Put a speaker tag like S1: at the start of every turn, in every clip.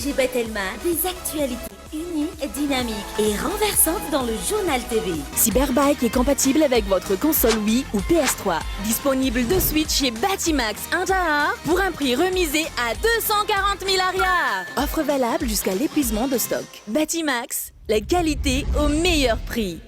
S1: Angie Bettelma, des actualités uniques, dynamiques et renversantes dans le journal TV.
S2: Cyberbike est compatible avec votre console Wii ou PS3. Disponible de suite chez Batimax 1 à 1 pour un prix remisé à 240 000 arrières. Offre valable jusqu'à l'épuisement de stock. Batimax, la qualité au meilleur prix.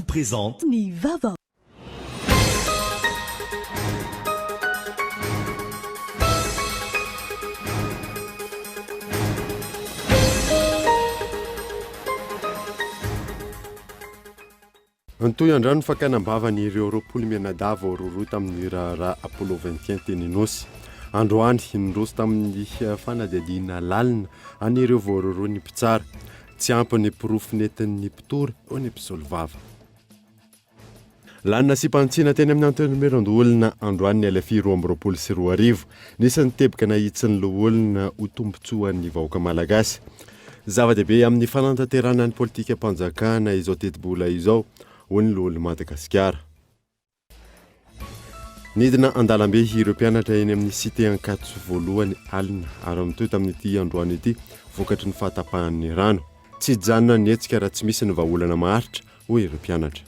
S3: Présente
S2: Ni Vava.
S4: Antoy andrano fakanambavanyireo roapolo mianadava roroy tamin'ny raha Apollo 21 teny nosy. Androany nindroso tamin'ny fanadihadiana lalina anireo voaroroy ny mpitsara. Tsy ampy ny pirofo nentin'ny mpitory o ny mpisolo vava. Lanina sy mpantsina teny amin'ny antenimero-olona androany ny LFI 2024 nisan'ny tebika nahitsiny olona ho tombontsoan'ny vahoaka malagasy. Zava-dehibe amin'ny fanantanterahana ny politika mpanjakana izao teti-bola izao ho ny lolo Madagasikara. Nidina andalambe ireo mpianatra eny amin'ny cité Ankatso voalohany alina ary amin'itoy tamin'ity androany ity vokatry ny fahatapahan'ny rano. Tsy janona ny hetsika raha tsy misy ny vahaolana maharitra ho ireo mpianatra.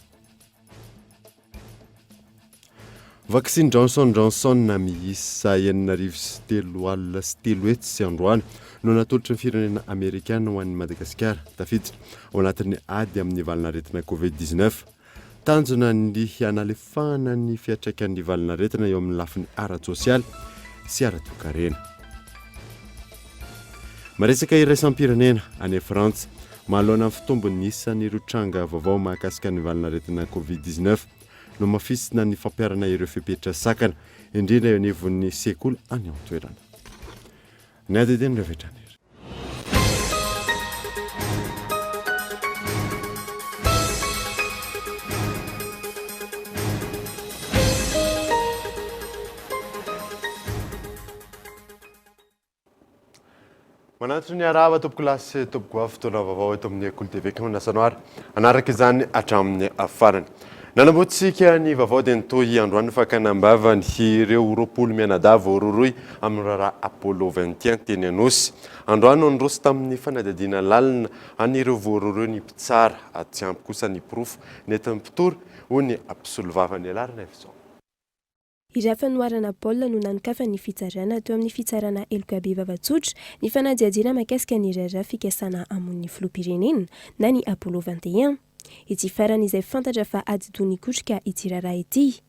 S4: Vaksiny Johnson na miisa 903 alina sy 3 hetsy sy androany no natolotry ny firenena Amerikana ho an'ny Madagasikara tafiditra ao anatin'ny ady amin'ny valinaretina COVID-19. Tanjona ny analefahana ny fiantraikan'ny valinaretina eo amin'ny lafiny ara-tsosialy sy ara-toekarena. Maresaka iraisam-pirenena any Frantsa mahalona amin'ny fitombony isan'ireo tranga vaovao mahakasika ny valinaretina COVID-19 no mafisina ny fampiarana ireo fepetra sakana indrindra eo anivon'ny sekoly any an-toerana. Ny adediny rehetra aniry. Manatry ny arava tompoko lasy tompoko fotoana vaovao eto amin'ny Akolo TV Nasanoary anaraka izany hatramin'ny farany. Nanamboatsika ny vaovao dia nitoy androany fakanambavany ireo roapolo mianadava roroy amin'ny raha Apollo 21 teny anosy. Androany no nirosy tamin'ny fanadihadiana lalina anireo voaroroy ny mpitsara tsy ampy kosa ny pirofo nentin'ny mpitory ho ny mpisolo vava ny alarina izao.
S5: Ira fanoharana baolina no nankafa ny fitsarana teo amin'ny fitsarana Elokabe Vavatsotra ny fanadihadiana mahakasika ny rara fikasana amon'ny filoham-pirenena na ny Apollo 21. Ity farany izay fantatra fa adidony kotrika ity raharaha ity.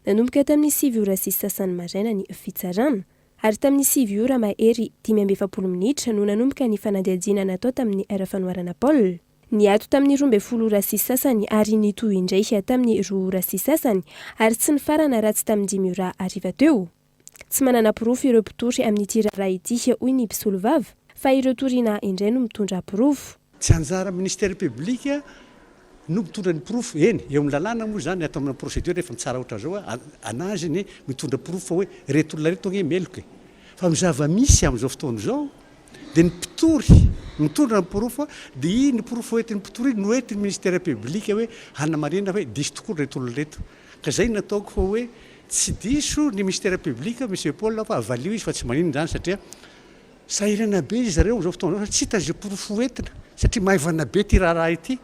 S5: Nanomboka tamin'ny 7 ora sy sasany maraina ny fitsarana ary tamin'ny 7 ora mahery 17 minitra no nanomboka ny fanadihadiana natao tamin'ny era fanoharana baolina. Ny ato tamin'ny 12 ora sy sasany ary nitoy indray tamin'ny 2 ora sy sasany ary tsy ny farana raha tsy tamin'ny 10 ora ariva teo. Tsy manana pirofo ireo mpitory amin'ity raharaha ity hoy ny mpisolo vava fa ireo torina indray no mitondra pirofo.
S6: Tsy anjara ministère public no mitondra ny pirofo eny eo amin'ny lalàna moa zany atao amin'ny procédure rehefa mitsara ohatra zao anazy ny mitondra pirofo hoe reto olona reto tonga meloka. Fa zava-misy amin'izao fotoana izao dia ny mpitory mitondra ny pirofo dia ny pirofo hoentin'ny mpitory no hoentin'ny ministère public hoe hanamarina hoe diso tokoa reto olona reto. Ka zay nataoko fa hoe tsy diso ny ministère public monsieur Paul fa avalio izy fa tsy manino zany satria sahirana be izy zareo amin'izao fotoana izao tsy hitazay pirofo hoentina satria maivana be ty raharaha ity.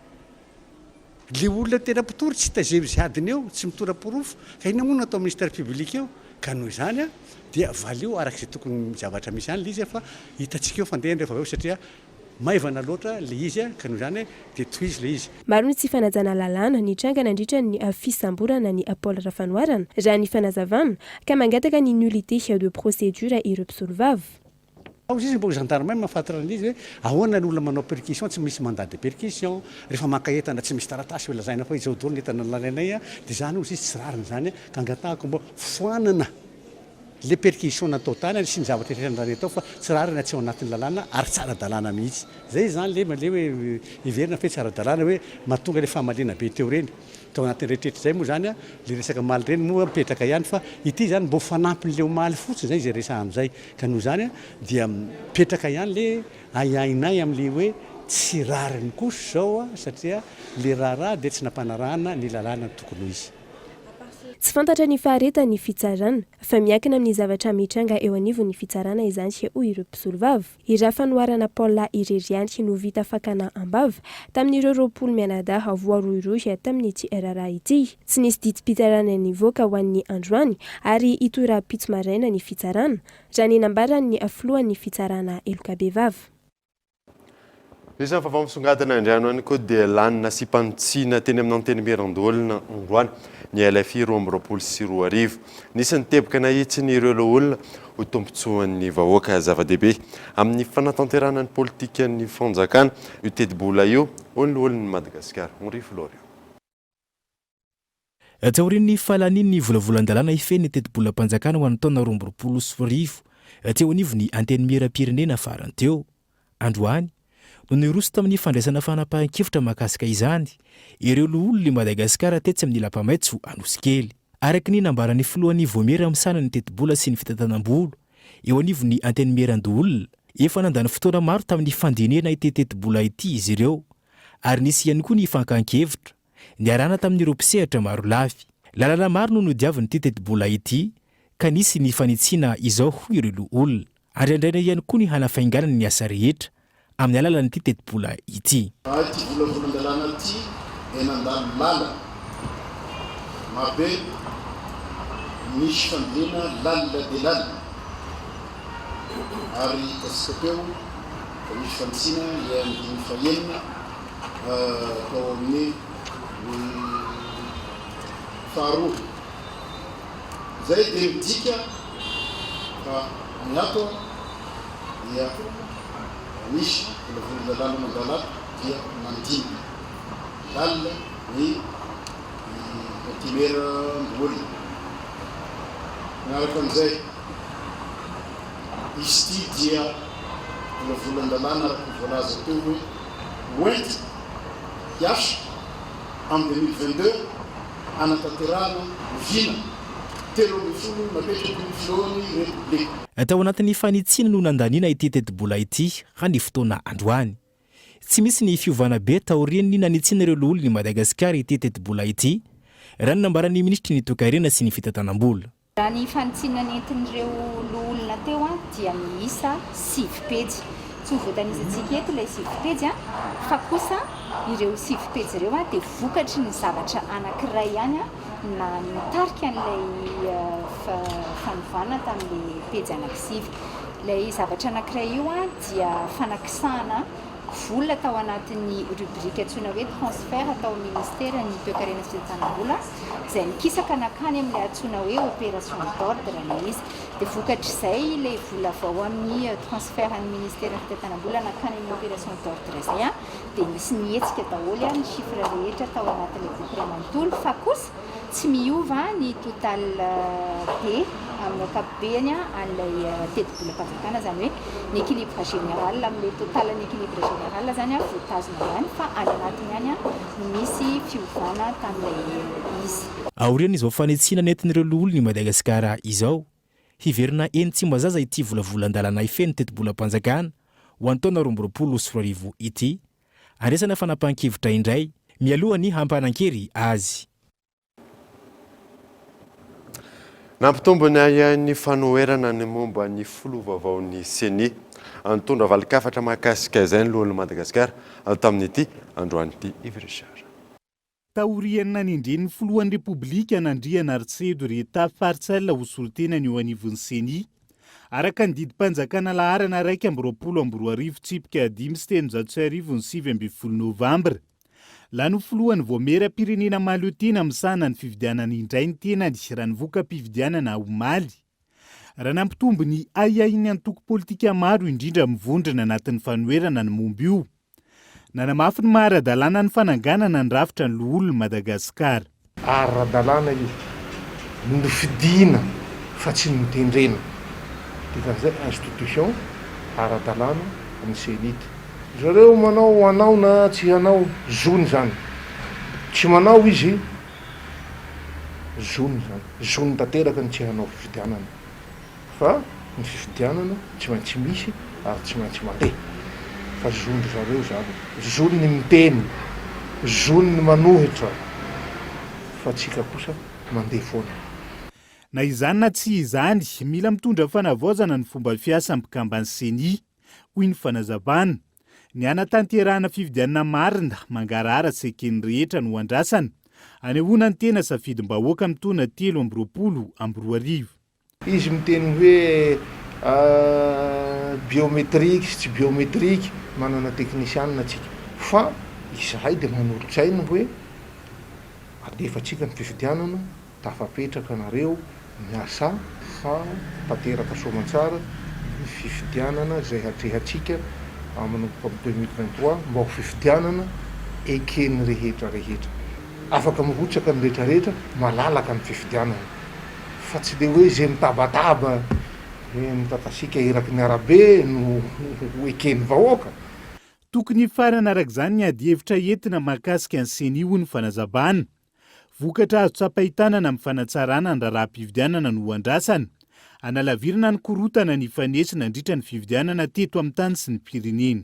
S6: Le olona tena mpitory tsy tazery ziadiny eo tsy mitondra pirofo ka ina moa natao ministère public eo ka noho izany dia valio arak'izay tokony zavatra misy any le izy fa hitantsika eo fandeha rehefa aveo satria maivana loatra le izy ka noho izany dia tohizy le izy.
S5: Maro ny tsy fanajana lalàna ny tranga nandritra ny fisamborana ny Paul Rafanoharana raha ny fanazavana ka mangataka ny nullité de procédure ireo mpisolo vava.
S6: Izy mbo gendarme mahafantatra an'izy hoe ahoana ny olona manao perquisition tsy misy mandat de perquisition rehefa maka entana tsy misy taratasy hoe lazaina fa izao dolo ny entana lalainay dia zany izy tsy rariny zany ka angatahako mbo foanana le perquisition natao tany sy ny zavatra rehetra atao fa tsy rariny tsy ao anatin'ny lalàna ary tsara dalàna mihitsy. Zay zany le hoe iverina fe tsara dalàna hoe mahatonga le fahamalena be teo reny. Tao anatin'ny rehetrarehetra zay moa zany le resaka maly reny moa mipetraka ihany fa ity zany mbo fanampin'le maly fotsiny zay izay resaha amin'izay ka noho izany dia mipetraka ihany le ahiahinay amin'le hoe tsy rariny kosa zao a satria le raharaha dia tsy nampanarahana ny lalàna ny tokony ho izy.
S5: Tsy fantatra ny fahareta ny fitsarana fa miankina amin'ny zavatra mitranga eo anivon'ny fitsarana izany sy hoy ireo mpisolovavy. Iraha fanoharana Paola Irerianty no vita fakana ambava tamin'ireo roapolo mianadaha voaroiroy tamin'ny ity raharaha ity. Tsy nisy didim-pitsarana nivoaka ho an'ny androany ary itoeram-pitso maraina ny fitsarana raha ny nambaran'ny afloan'ny fitsarana Elokabevava.
S4: Isan'ny vaovao misongadina andriano any koa dia lanina sy mpanitsina teny amin'ny anteny Merandoolina androany ny LFI 2024. Nisy nitebaka nahitsiny ireo olona ho tombontsoan'ny vahoaka zava-dehibe amin'ny fanatanterahana ny politika ny fanjakana io teti-bola io olon'ny Madagasikara. Henri Florio.
S7: Taorian'ny fahalaniny volavolan-dalàna ifeny teti-bolam-panjakana ho an'ny taona 2024 teo anivon'ny anteny Miram-pirenena farany teo. Androany no niroso tamin'ny fandraisana fanapahan-kevitra mahakasika izany ireo olon'ny Madagasikara tetsy amin'ny lampamaitso Anosikely. Araka ny nambaran'ny filohan'ny Voamera misana ny teti-bola sy ny fitantanam-bolo eo anivon'ny anteny Merandoolina, efa nandany fotoana maro tamin'ny fandinena ity teti-bola ity izy ireo, ary nisy ihany koa ny fankan-kevitra niarana tamin'ireo mpisehatra maro lafy. Lalàna maro no nodiaviny ity teti-bola ity ka nisy ny fanitsiana izao hoy ireo olona. Andrandraina ihany koa ny hanafainganana ny asa rehetra amin'ny alalan'ity teti-bola ity.
S8: Ity volavolan-dalàna ity nandalo lala mabe misy fandriana lalina dia lalina ary esika teo misy fanitsina andimy fahenina tao amin'ny faharoa. Zay dia midika fa ny ato dia misy volavolan-dalàna mandalato dia mandimy lalina ny Timera Ndolina. Miaraka amin'izay izy ity dia volavolan-dalàna araka voalaza teo hoe hoenty hiasa amin'ny 2022 anatanterahana vina 30 mapetraky ny filohan'ny Republika.
S7: Tao anatin'ny fanitsiana no nandaniana ity teti-bola ity ny fotoana androany. Tsy misy ny fiovana be taorian'ny nanitsiana ireo olon'ny Madagasikara ity teti-bola ity, raha ny nambaran'ny ministry ny toe-karena sy ny fitantanam-bola.
S9: Raha ny fanitsiana nentin'ireo olona teo dia miisa 7 pejy. Tsy ho voatanisantsika eto ilay 7 pejy fa kosa ireo 7 pejy ireo dia vokatry ny zavatra anankiray ihany na mitarika an'ilay fanovana tamin'ilay pejy anankisivy. Ilay zavatra anankiray io dia fanakisahana vola tao anatin'ny rubrika antsoina hoe transfert atao amin'ny ministera ny toe-karena sy fitantanam-bola izay mikisaka nakany amin'ilay antsoina hoe opération d'ordre ilay izy. Dia vokatrizay ilay vola vao amin'ny transfert an'ny ministera ny fitantanam-bola nakany amin'ny opération d'ordre izay dia misy nihetsika daholo ny chiffre rehetra tao anatin'ilay boky iray manontolo fa kosa tsy miova ny total be amin'ny ankapobeny an'ilay teti-bola-panjakana zany hoe ny équilibre général amin'ilay total ny équilibre général zany voatazona ihany fa any anatiny ihany misy fiovana tamin'ilay izy.
S7: Aoriana izao fanitsiana nentin'ireo olon'ny Madagasikara izao, hiverina eny-tsy mazaza ity volavolan-dalàna ifeny teti-bola-panjakana ho an'ny taona 2024 ity, andraisana fanapahan-kevitra indray mialohan'ny hampanan-kery azy.
S4: Nampitombo ny fanoherana ny momba ny filoha-vaovaon'ny CENI antondra valikafatra mahakasika izay ny lohan'ny Madagasikara tamin'ity androanyity Ivrishara.
S10: Taoriana nindren'ny filohan'ny Repoblika Nandriana Artsedo Reta Farsella ho solotenany eo anivon'ny CENI araka ny didim-panjakana laharana 1/2024 tsipika 5 sy 1997 Novambra. Lano filohan'ny Voamera-pirenena Mahaleotena misana ny fividianana indray ny tenany raha nivoka-pividianana omaly. Raha nampitombo ny aiainy antoko politika maro indrindra mivondrona anatin'ny fanoherana ny momba io. Nanamafy ny maharadalàna ny fananganana ny rafitra ny loholon'ny Madagasikara.
S11: Ara-dalàna izy nofidiana fa tsy nitendrena. Dikan'izay institution ara-dalàna amin'ny CENI. Zareo manao anao na tsy hanao zony zany. Tsy manao izy zony zany. Zony tanteraka ny tsy hanao fifidianana. Fa ny fifidianana tsy maintsy misy ary tsy maintsy mandeha. fa zondry zareo zany zony ny miteny zony ny manohitra fa tsika kosa mandeha foana
S10: na izany na tsy izany mila mitondra fanavaozana ny fomba fiasa mpikambany seni hoy ny fanazavana ny anatanterahana fividianana marina mangarahara sekeny rehetra no andrasana anehoana ny tena safidim-bahoaka mitona 3
S11: izy miteny hoe biometrika sy tsy biometrika manana teknisianina atsika fa izahay dia manolotsaina hoe alefatsika ny fifidianana tafapetraka nareo miasa fa tateraka soamantsara ny fifidianana izay hatrehatsika manomboka amin'ny 2023 mba ho fifidianana ekeny rehetra afaka mirotsaka ny rehetrarehetra malalaka ny fifidianana fa tsy dia hoe izay mitabataba mitatasiaka eraky ny arabe no ekeny vahoaka
S10: tokony farana araka izany ny ady hevitra entina mahakasika ny senio ny fanazabana vokatra azo tsapahitanana amin'ny fanatsarana ny raharaha-pividianana no andrasana analavirana ny korotana ny fanesina ndritra ny fividianana teto amin'ny tany sy ny pirenena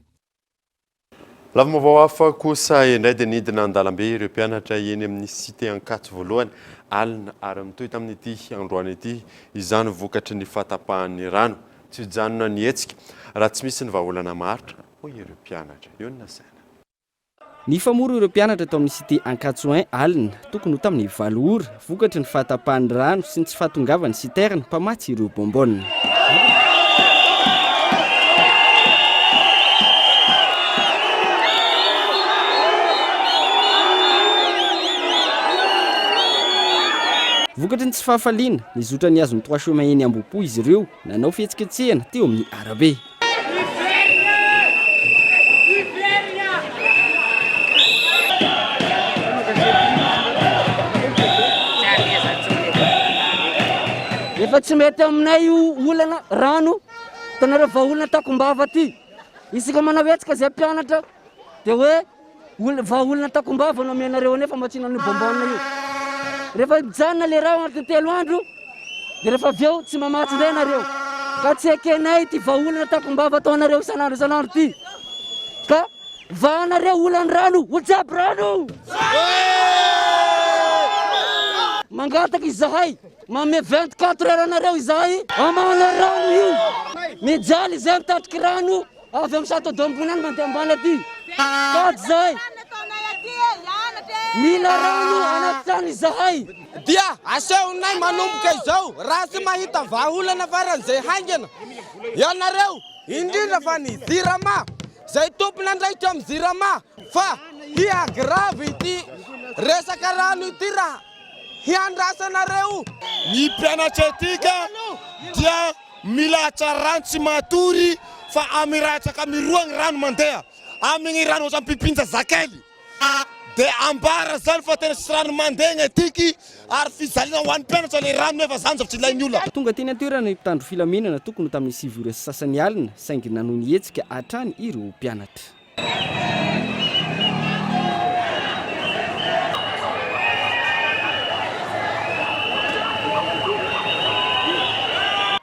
S4: lavamavao hafa kosa indray dia nidina an-dalambe ireo mpianatra eny amin'ny cité Ankatso voalohany alina ary mitohy tamin'ity androany ity izany vokatry ny fatapahan'ny rano tsy hijanona ny hetsika raha tsy misy ny vahaolana maritra hoy ireo mpianatra eo ny nasaina
S12: ny famoro ireo mpianatra tao amin'ny cité Ankatso 1 alina tokony ho tamin'ny 7 ora vokatry ny fatapahan'ny rano sy ny tsy fahatongavany citerne mpamatsy ireo bombonina vokatry ny tsy fahafaliana nizotra ny azony 3 chemin eny Ambohipo izy ireo nanao fihetsiketsehana teo amin'ny arabe efa tsy mety aminay io olana rano tanareo vahaolana takombava ty isika manao hetsika zay mpianatra dia hoe vahaolana takombava no amenareo anefa matsina ny bombonina io rehefa mijanona le raha anaty 3 andro dia rehefa avy eo tsy mamatsy indray nareo ka tsy ekenay ty vahaolana takombava ataonareo isanandro ty ka vahanareo olany rano olo jiaby rano mangataka izahay mame 24 heures anareo izahay amana rano io mijaly izay mitatriky rano avy amin'ny Château-d'Ambony any mandeha ambany aty ka zay mila rano anaty trano izahay
S13: dia asehonay manomboka izao raha tsy mahita vahaolana faran'izay haingana ianareo indrindra fa ny Zirama zay tompona andraikitra amin'ny Zirama fa hiagravy ity resaka rano ity raha hiandrasanareo
S14: ny mpianatra etika dia mila tsarano tsy matory fa amiratsaka miroagny rano mandeha amin'ny rano ohatrany pipinja zakely dia ambara zany fa tena sy rano mandeha etiky ary fizaliana ho an'ny mpianatra le rano nefa zany zavatra ilainy olona
S12: tonga teny an-toerana ny mpitandro filaminana tokony tamin'ny 7 ora sasany alina saingy nanohy ny hetsika hatrany ireo mpianatra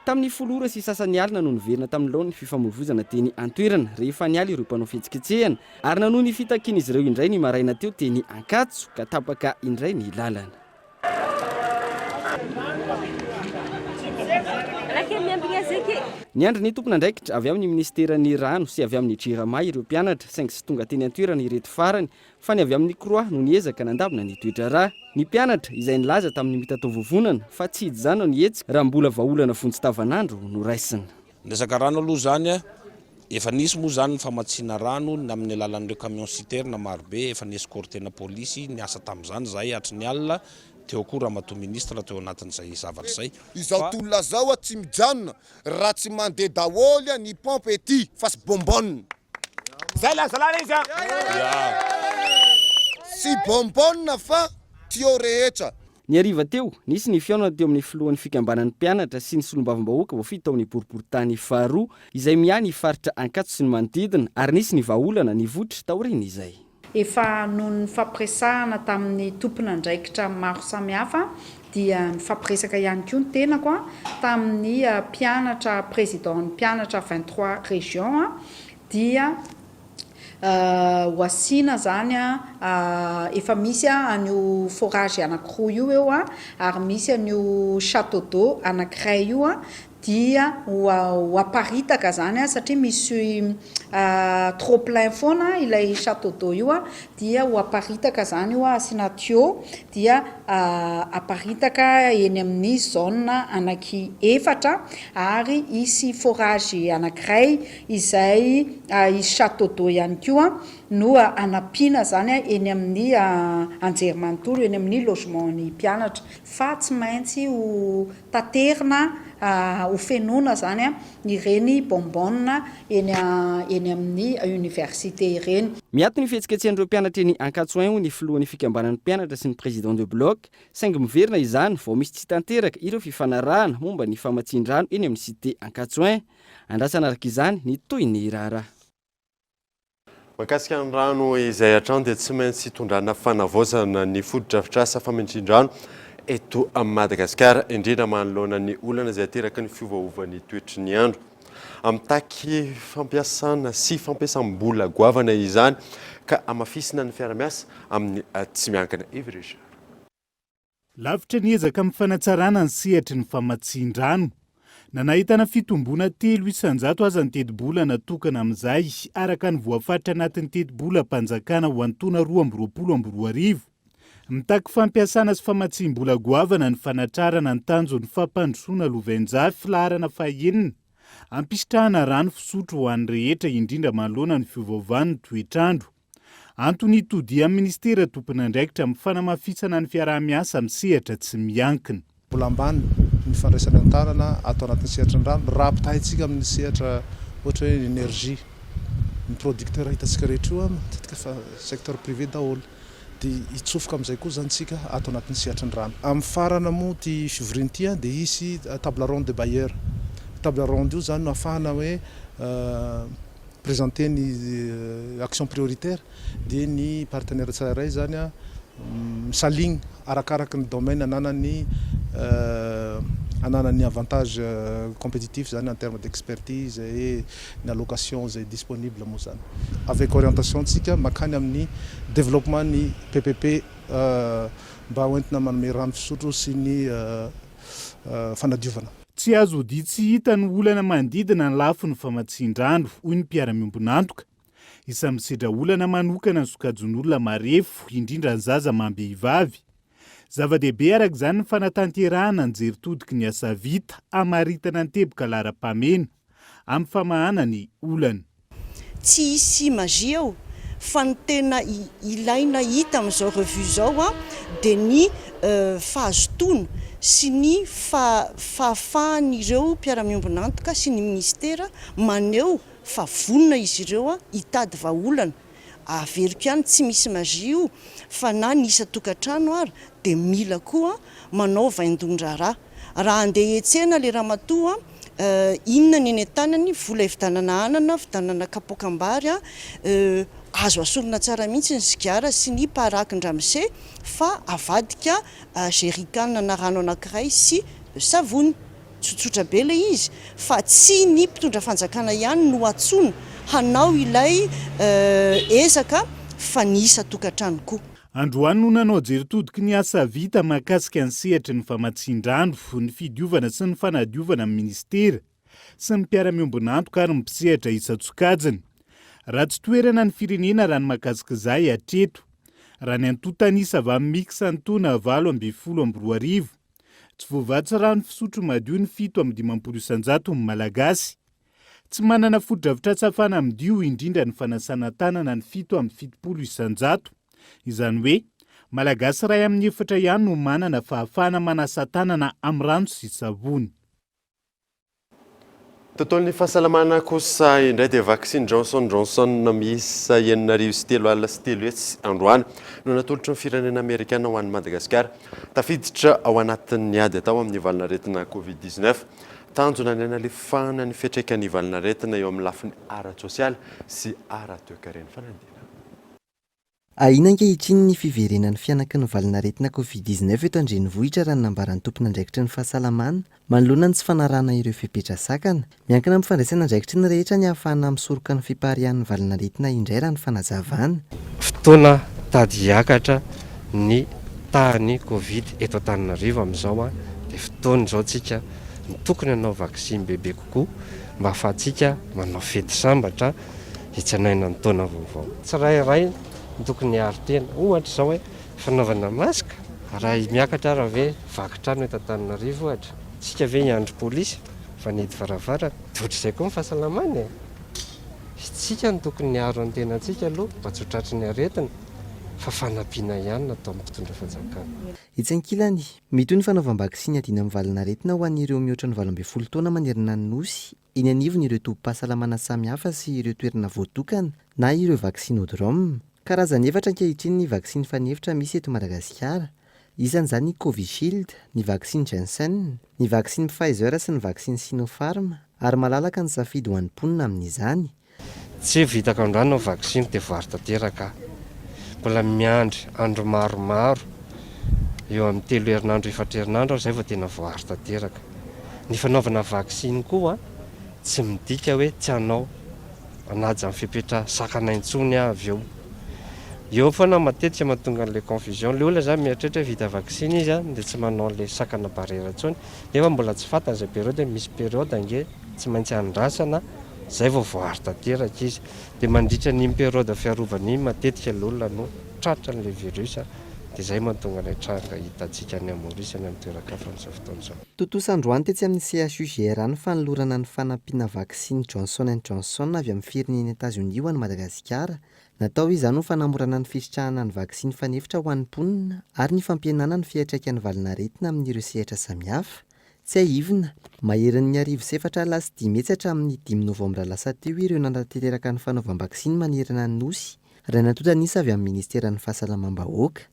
S12: tamin'ny 10 ora sy sasany alina no niverina tamin'ny laon'ny fifamoivoizana teny an-toerana rehefa nialy ireo mpanao fihetsiketsehana ary nanohy ny fitakiana izy ireo indray ny maraina teo teny Ankatso ka tapaka indray ny lalana ny andro ny tompona andraikitra avy amin'ny ministeran'ny rano sy avy amin'ny Jirama ireo mpianatra saingy sy tonga teny an-toerana ireto farany fa ny avy amin'ny Croix no niezaka nandabona ny toetra rà ny mpianatra izay nilaza tamin'ny mitatao vovonana fa tsy hijanona ny hetsika raha mbola vahaolana vonjy-tavanandro no raisina
S15: resaka rano aloha zany efa nisy moa zany ny famatsiana rano amin'ny alalan'ireo camion citerne marobe efa niescortena polisy niasa tamin'izany zahay hatry ny alina teo koa raha mato ministra teo anatin'izay zavatra zay
S16: izao tolona zao tsy mijanona raha tsy mandeha daholy ny pompe ety fa sy bombonne
S14: zay lazalana izy
S16: sy bombonne fa tio rehetra
S12: ny ariva teo nisy ny fiaonana teo amin'ny filohan'ny fikambanan'ny mpianatra sy ny solombavambahoaka voafito tao amin'ny boriboritany faharoa izay miany faritra Ankatso sy ny manodidina ary nisy ny vahaolana nivotra taorina izay
S17: efa noho ny fampiresahana tamin'ny tompona andraikitra maro samihafa dia mifampiresaka ihany koa ny tenako tamin'ny mpianatra président ny mpianatra 23 région dia ho asiana zany efa misy an'io forage anankiroa io eo ary misy an'io château d'eau anankiray io dia ho aparitaka zany satria misy trop plein foana ilay château d'eau io dia ho aparitaka zany io asiana tuyau dia aparitaka eny amin'ny zone anaky efatra ary isy forage anankiray izay isy château d'eau ihany koa no anapina zany eny amin'ny anjerimanontolo eny amin'ny logementny mpianatra fa tsy maintsy ho taterina ho fenona zany ireny bonbonne eny amin'ny université ireny.
S18: Miato ny fihetsiketsehan'ireo mpianatra eny Ankatsoain ny filohan'ny fikambanan'ny mpianatra sy ny président de bloc saingy miverina izany vao misy tsy tanteraka ireo fifanarahana momba ny famatsin-drano eny amin'ny cité Ankatsoain. Andrasana araka izany ny Toiny Rara.
S4: Mahakasika ny rano izay hatrany dia tsy maintsy hitondrana fanavaozana ny fotodrafitrasa famatsin-drano eto amin'ny Madagasikara indrindra manoloana ny olana izay ateraka ny fiovaovan'ny toetry ny andro. Amitaky fampiasana sy fampiasam-bola goavana izany ka amafisina ny fiara-miasa amin'ny tsy miankina Everige.
S10: Lavitra ny ezaka amin'ny fanatsarana ny sehatry ny famatsin-drano. Nanahitana fitombona 300 aza ny teti-bola natokana amin'izay araka ny voafaritra anatin'ny teti-bola mpanjakana ho antona 2022. Mitaky fampiasana sy famatsim-bola goavana ny fanatrarana ny tanjon'ny fampandrosoana Lovenjafy filaharana fahaenina. Ampisitrahana rano fisotro ho an'ny rehetra indrindra manoloana ny fiovaovan'ny toetrandro. Antony todi amin'ny ministera tompon'andraikitra amin'ny fanamafisana ny fiaraha-miasa amin'ny sehatra tsy miankina.
S11: Mbola ambany ny fandraisana ny tanana atao anatin'ny sehatra ny rano raha pitahintsika amin'ny sehatra ohatra hoe énergie ny producteur hitantsika rehetra io matetika fa secteur privé daholo dia hitsofoka amin'izay koa zany tsika atao anatin'ny sehatra ny rano. Amin'ny farana moa ty fivorinty dia hisy table ronde de bailleur. Table ronde io zany no ahafahana hoe présenter ny action prioritaire dia ny partenaire tsirairay zany misaligny arakaraka ny domaine ananany avantage compétitif zany en termes d'expertise et ny allocation zay disponible moa zany. Avec orientation tsika makany amin'ny développement ny PPP mba hoentina manome rano fisotro sy ny fanadiovana.
S10: Tsy azo dia tsy hita ny olana manodidina ny lafo ny famatsin-drano hoy ny mpiara-miombonantoka. Isa misedra olana manokana ny sokajon'olona marefo indrindra ny zaza mambehivavy. Zava-dehibe araka izany ny fanatanterahana ny jeritodiky ny asa vita amaritana ny teboka lara-pamena amin'ny famahana ny olana.
S19: Tsy hisy magia ao fa ny tena ilaina hita amin'izao revue zao dia ny fahazotoana sy ny fahafahan'ireo mpiara-miombonantoka sy ny ministera maneho fa vonona izy ireo hitady vahaolana. Averiko ihany tsy misy magia io fa na nisa tokantrano ary dia mila koa manao vaindon-draharaha. Raha andeha etsena le ramatoa inona ny eny an-tanany vola hividanana anana, vidanana kapokam-bary azo asorina tsara mihitsy ny sigara sy ny parakin-dramose fa avadika jerrycan na rano anankiray sy savony. Tsotsotra be le izy fa tsy ny mpitondra fanjakana ihany no atsona hanao ilay ezaka fa nisa tokantrano koa.
S10: Androany no nanao jeritodiky ny asa vita mahakasika ny sehatry ny famatsin-drano, ny fidiovana sy ny fanadiovana amin'ny ministera sy ny mpiara-miombonantoka ary mpisehatra isa-tsokajiny. Raha tsy toerana ny firenena raha ny mahakasika izay hatreto. Raha ny antotanisa avy amin'ny Mix Antona 7-22. Tsy voavatsy rano fisotro madio ny 7-20 malagasy. Tsy manana fotodrafitrasa afana amin'dio indrindra ny fanasana tanana ny 7-70. Izany hoe malagasy 2/4 ihany no manana fahafahana manasa tanana amin'ny rano sy savony.
S4: Tontolon'ny fahasalamana kosa indray dia vaccine Johnson miisa 903 androany no natolotra ny firenena Amerikana ho an'ny Madagasikara tafiditra ao anatin'ny ady atao amin'ny valinaretina Covid-19. Tanjona ny analefahana ny fiantraikan'ny valinaretina eo amin'ny lafiny ara-tsosialy sy ara-toe-karena fanadina.
S20: Ahina ankehitriny ny fiverenan'ny fianaky ny valinaretina Covid-19 eto Andrenivohitra raha nambaran'ny tompon'andraikitry ny fahasalamana manoloana ny tsy fanarahana ireo fipetrasakana. Miankina amin'ny fandraisana andraikitry ny rehetra ny ahafahana misoroka ny fiparihan'ny valinaretina indray raha ny fanazavana.
S21: Fotoana tady hiakatra ny tahan'ny Covid eto Antananarivo amin'izao dia fotoana izao tsika tokony hanao vaksiny bebe kokoa mba ahafahantsika manao fety sambatra hitsanaina ny taona vaovao. Tsirairay tokony haritena ohatra izao hoe fanaovana masika raha miakatra raha hoe vakitrano eto Antananarivo ohatra tsika ve hiandry polisy fa nety varavara dia ohatr'izay koa ny fahasalamana tsika ny tokony haro ny tenantsika aloha mba tsy ho tratry ny aretina fa fanampiana ihany natao mpitondra fanjakana.
S20: Itsy ankilany mitoy ny fanaovam-bakisiny adina amin'ny valinaretina ho an'ireo mihoatra ny 12 taona manerana ny nosy eny anivony ireo tobim-pahasalamana samihafa sy ireo toerana voatokana na ireo vaksiny odrom. Karazany 4 ankehitriny ny vaksiny fanefitra misy eto Madagasikara. Isan'izany ny Covishield, ny vaksiny Janssen, ny vaksiny Pfizer sy ny vaksiny Sinopharm ary malalaka ny safidy ho an'ny mponina amin'izany.
S21: Tsy vitaka androany ao vaksiny dia voary tanteraka. Mbola miandry andro maromaro eo amin'ny 3 herinandro 4 herinandro izay vao tena voary tanteraka. Ny fanaovana vaksiny koa tsy midika hoe tsy hanao anaja amin'ny fipetra sakana intsony avy eo. Eo foana matetika mahatonga an'ilay confusion. Ilay olona zany mieritreritra hoe vita vaksiny izy dia tsy manao an'ilay sakana barrière intsony. Nefa mbola tsy fantany izay periode misy periode ange tsy maintsy andrasana zay vao voary tanteraka izy. Dia mandritra ny periode fiarovany matetika ilay olona no tratra an'ilay virus dia izay mahatonga ilay tranga hitantsika any Maurice any amin'ny toeran-kafa amin'izao fotoana izao.
S20: Totosandroany tetsy amin'ny CHUGR ny fanolorana ny fanampiana vaksiny Johnson & Johnson avy amin'ny fireneny États-Unis ho an'i Madagasikara. Natao izany ho fanamorana ny fisitrahana ny vaksiny fanefitra ho an'ny mponina ary ny fampihenana ny fiantraikan'ny valinaretina amin'ireo sehatra samihafa. Tsy ahivina, maherin'ny 2004 lasa 10 metsatra amin'ny 10 novambra lasa teo ireo nanatanteraka ny fanaovam-baksiny manerana ny nosy. Raha natotanisa avy amin'ny ministeran'ny fahasalamam-bahoaka.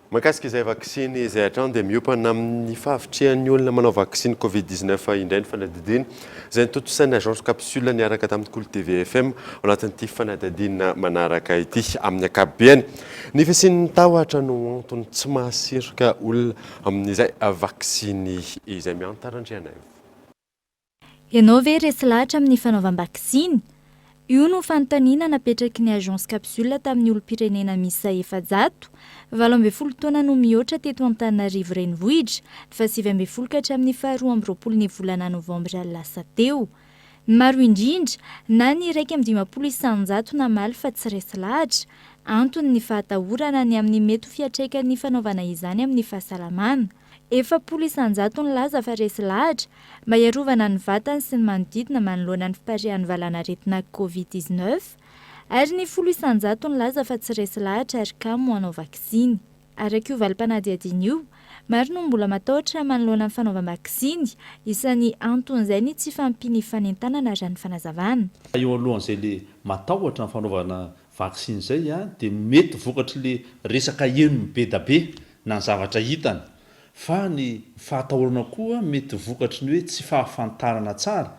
S4: Mahakasika izay vaksiny izay hatrany dia miopana amin'ny fahavitrihan'ny olona manao vaksiny Covid-19 indray ny fanadidina. Izay nitotosan'ny agence capsule niaraka tamin'ny Kolo TV FM ao anatin'ity fanadidina manaraka ity amin'ny ankapobeny. Ny fisian'ny tahotra no antony tsy mahasiroka olona amin'izay vaksiny izay miantarandriana io.
S22: Ianao ve resy lahatra amin'ny fanaovam-baksiny? Io no fanontaniana napetraky ny agence capsule tamin'ny olom-pirenena miisa 700, 12 taona no mihoatra teto Antananarivo renivohitra, fa 20 ka hatramin'ny 12 ny volana novambra lasa teo. Maro indrindra na ny 150 isanjato namaly fa tsy resy lahatra, antony ny fahatahorana ny amin'ny mety fiatraikan'ny fanaovana izany amin'ny fahasalamana. 70 isanjato ny laza fa resy lahatra mba hiarovana ny vatany sy ny manodidina manoloana ny fiparihan'ny valanaretina Covid-19 ary ny 10 isanjato ny laza fa tsy resy lahatra ary kamo hanao vaksiny. Araka io valim-panadihadina io, maro no mbola matahotra manoloana ny fanaovam-vaksiny, isan'ny anton'izay ny tsy fampiny fanentanana raha ny fanazavana.
S23: Eo alohan'izay le matahotra ny fanaovana vaksiny izay dia mety vokatry le resaka henony be da be na ny zavatra hitany. Fa ny fahatahorana koa mety vokatry ny hoe tsy fahafantarana tsara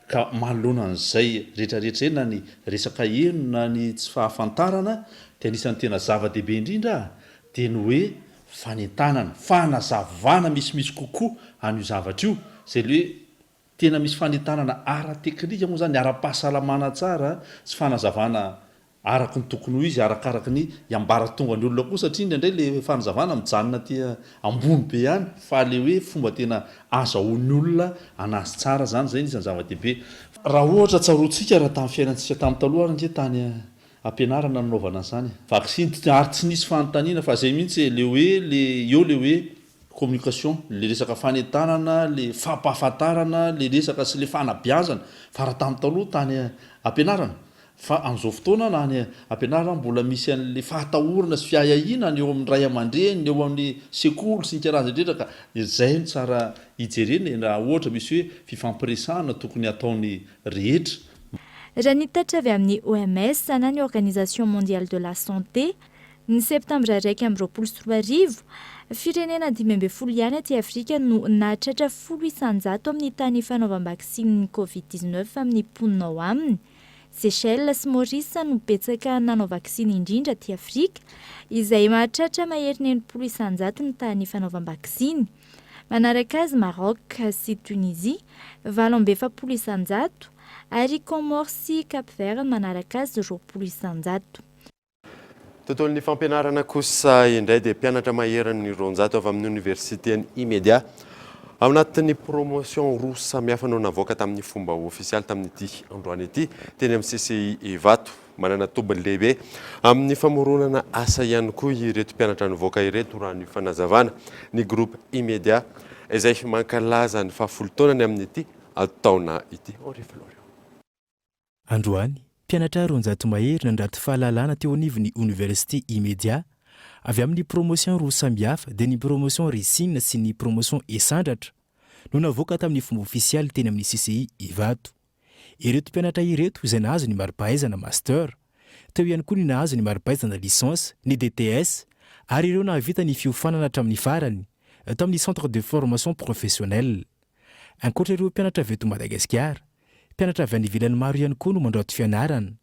S23: ka manoloana an'izay rehetrarehetra na ny resaka henona ny tsy fahafantarana dia anisan'ny tena zava-dehibe indrindra dia ny hoe fanentanana, fanazavana misimisy kokoa an'io zavatra io. Izay le hoe tena misy fanentanana ara-teknika moa zany ara-pahasalamana tsara sy fanazavana araky ny tokony ho izy arakaraky ny iambaraka tonga ny olona koa satria indraindray le fanazavana mijanona tia ambony be ihany fa le hoe fomba tena azahoan'ny olona anazy tsara zany zay isan'ny zava-dehibe. Raha ohatra tsaroantsika raha tamin'ny fiainantsika tamin'ny taloha ary tany ampianarana nanaovana izany. Vaksiny ary tsy nisy fanontaniana fa zay mihitsy le hoe le hoe communication, le resaka fanentanana, le fampahafantarana, le resaka sy le fanabeazana fa raha tamin'ny taloha tany ampianarana. Fa amin'izao fotoana na ny ampianarana mbola misy an'le fahatahorana sy fiahiahina eo amin'ny ray aman-dreny, eo amin'ny sekoly sy ny karazany rehetra ka izay no tsara hijerena raha ohatra misy hoe fifampiresahana tokony ataony rehetra.
S22: Raha nitatra avy amin'ny OMS na ny Organisation mondiale de la santé, ny septambra 2024, firenena 12 ihany aty Afrika no nahatratra 10 isanjato amin'ny tany fanaovam-vaksiny Covid-19 amin'ny mponina ao aminy. Seychelles sy Maurice no betsaka nanao vaksiny indrindra ty Afrika, izay mahatratra mahery 900 isanjato ny tany fanaovam-baksiny. Manaraka azy Maroc sy Tunisie 770 isanjato, ary Comores sy Cap-Vert manaraka azy 20 isanjato.
S4: Tontolon'ny fampianarana kosa indray dia mpianatra maheran'ny 200 avy amin'ny universitény Imedia ao anatin'ny promotion roa samihafa no navoaka tamin'ny fomba ofisialy tamin'ity androany ity teny amin'ny CCI Ivato, manana tobiny lehibe amin'ny famoronana asa ihany koa ireto mpianatra nivoaka ireto raha ny fanazavana ny groupe Imedia izay mankalaza ny fahafolontaonany amin'ity taona ity.
S7: Androany mpianatra 200 mahery nandraty fahalalana teo anivon'ny université Imedia avy amin'ny promotion roa samihafa dia ny promotion Racine sy ny promotion Esandratra no navoaka tamin'ny fomba ofisialy teny amin'ny CCI Ivato. Ireto mpianatra ireto izay nahazo ny mari-pahaizana master, teo ihany koa ny nahazo ny mari-pahaizana licence, ny DTS, ary ireo nahavita ny fiofanana hatramin'ny farany tamin'ny centre de formation professionnelle. Ankoatra ireo mpianatra avy eto Madagasikara, mpianatra avy any ivelany maro ihany koa no mandrato fianarana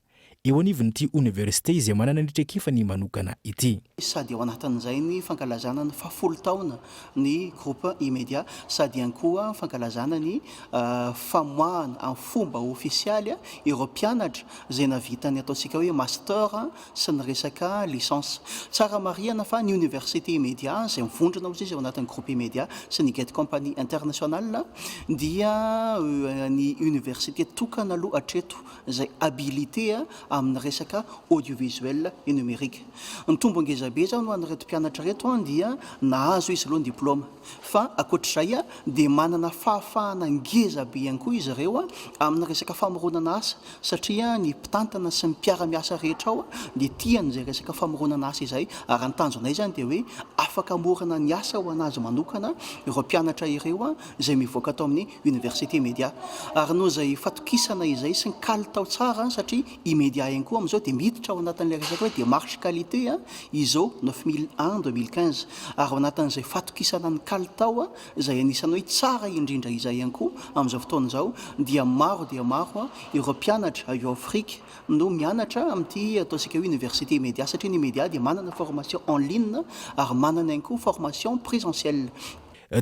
S7: eo anivon'ity université izay manana ny traikifany manokana ity.
S1: Sady ao anatin'izay ny fankalazana ny 10 taona ny groupe Imedia, sady ihany koa fankalazana ny famoahana amin'ny fomba ofisialy ireo mpianatra izay navitany ataontsika hoe master sy ny resaka licence. Tsara marihana fa ny université Imedia izay mivondrona ozy izy ao anatin'ny groupe Imedia sy ny Gate Compagnie Internationale dia ny université tokana aloha hatreto izay habilité amin'ny resaka audiovisuel et numérique. Ny tombo ngezabe zao no an'ireto mpianatra reto dia nahazo izy aloha ny diplôme, fa akoatr'izay dia manana fahafahana ngezabe ihany koa izy ireo amin'ny resaka famoronana asa, satria ny mpitantana sy ny mpiara-miasa rehetra ao dia tian'izay resaka famoronana asa izay, ary ny tanjonay zany dia hoe afaka morana ny asa ho anazy manokana ireo mpianatra ireo izay mivoaka atao amin'ny université Imedia. Ary noho izay fatokisana izay sy ny kalitao tsara satria Imedia ihany koa amin'izao dia miditra ao anatin'ilay resaka hoe démarche qualité ISO 9001-2015, ary ao anatin'izay fatokisana ny kalitao izay anisany hoe tsara indrindra izay ihany koa amin'izao fotoana izao dia maro ireo mpianatra eo Afrika no mianatra amin'ity ataontsika hoe université Imedia, satria ny Imedia dia manana formation en ligne ary manana ihany koa formation présentielle.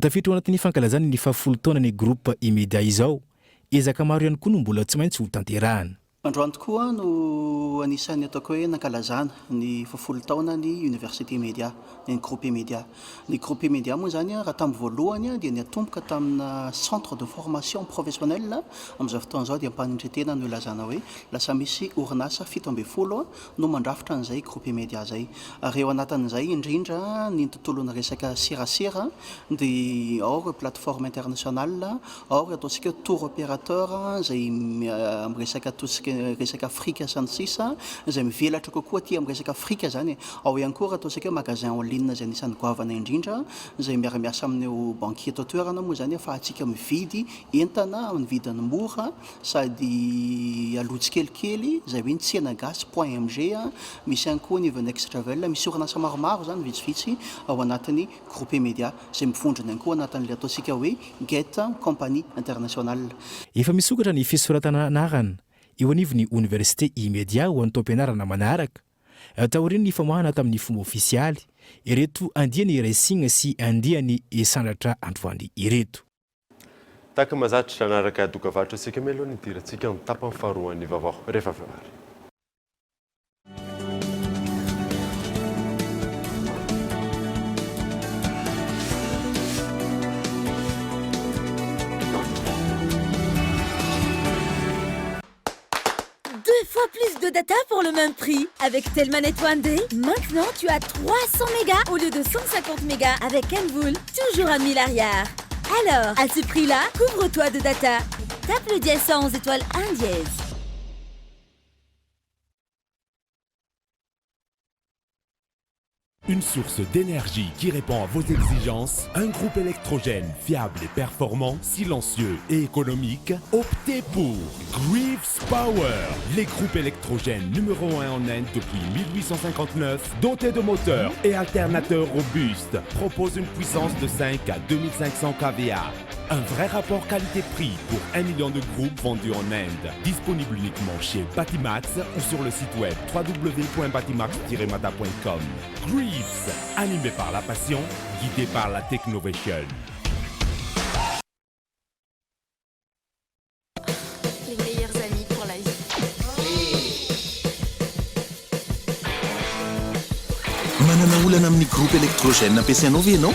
S7: Tafiditra ao anatin'ny fankalazana ny 10 taona ny groupe Imedia izao, ezaka maro ihany koa no mbola tsy maintsy ho tanterahana.
S1: Androany tokoa no anisan'ny ataoko hoe nankalazana ny 10 taona ny université Imedia, ny groupe Imedia. Ny groupe Imedia moa zany raha tamin'ny voalohany dia niatomboka tamina centre de formation professionnelle, amin'izao fotoana izao dia ampanindry-tena no ilazana hoe lasa misy orinasa 17 no mandrafitra an'izay groupe Imedia zay. Ary eo anatin'izay indrindra ny tontolona resaka serasera dia ao plateforme internationale, ao ataontsika tour opérateur izay resaka resaka Afrika sy ny sisa izay mivelatra kokoa aty amin'ny resaka Afrika zany. Ao ihany koa ataontsika hoe magasin en ligne izay anisan'ny goavana indrindra izay miara-miasa amin'io banquier totoerana moa zany fa atsika mividy entana amin'ny vidiny mora sady alotsy kelikely izay hoe ny tsena gasy.mg, misy ihany koa ny Next Travel, misy orinasa maromaro zany vitsivitsy ao anatin'ny groupe Imedia izay mifondrona ihany koa anatin'ilay ataontsika hoe Gate Compagnie Internationale.
S7: Efa misokatra ny fisoratana anarana eo anivon'ny université Imedia ho an'ny taom-pianarana manaraka. Taoriany ny famoahana tamin'ny fomba ofisialy ireto andiany Racine sy andiany Esandratra androany ireto.
S4: Tahaka mahazatra nanaraka dokavatra isika meloha ny dirantsika ny tapany faharoan'ny vaovao rehefa vary.
S2: 2 fois plus de data pour le même prix. Avec Telmanet One Day, maintenant tu as 300 mégas au lieu de 150 mégas avec Envoul, toujours à 1000 arrière. Alors, à ce prix-là, couvre-toi de data. Tape le dièse 111 étoile 1 dièse.
S3: Une source d'énergie qui répond à vos exigences, un groupe électrogène fiable et performant, silencieux et économique. Optez pour Greaves Power, les groupes électrogènes numéro 1 en Inde depuis 1859, dotés de moteurs et alternateurs robustes, proposent une puissance de 5 à 2500 kVA. Un vrai rapport qualité-prix pour 1 million de groupes vendus en Inde. Disponible uniquement chez Batimax ou sur le site web www.batimax-mata.com. Greaves, animé par la passion, guidé par la technovation.
S5: Les meilleurs amis pour la vie.
S6: Manana olana amin'ny groupe électrogène ampiasainao ve ianao?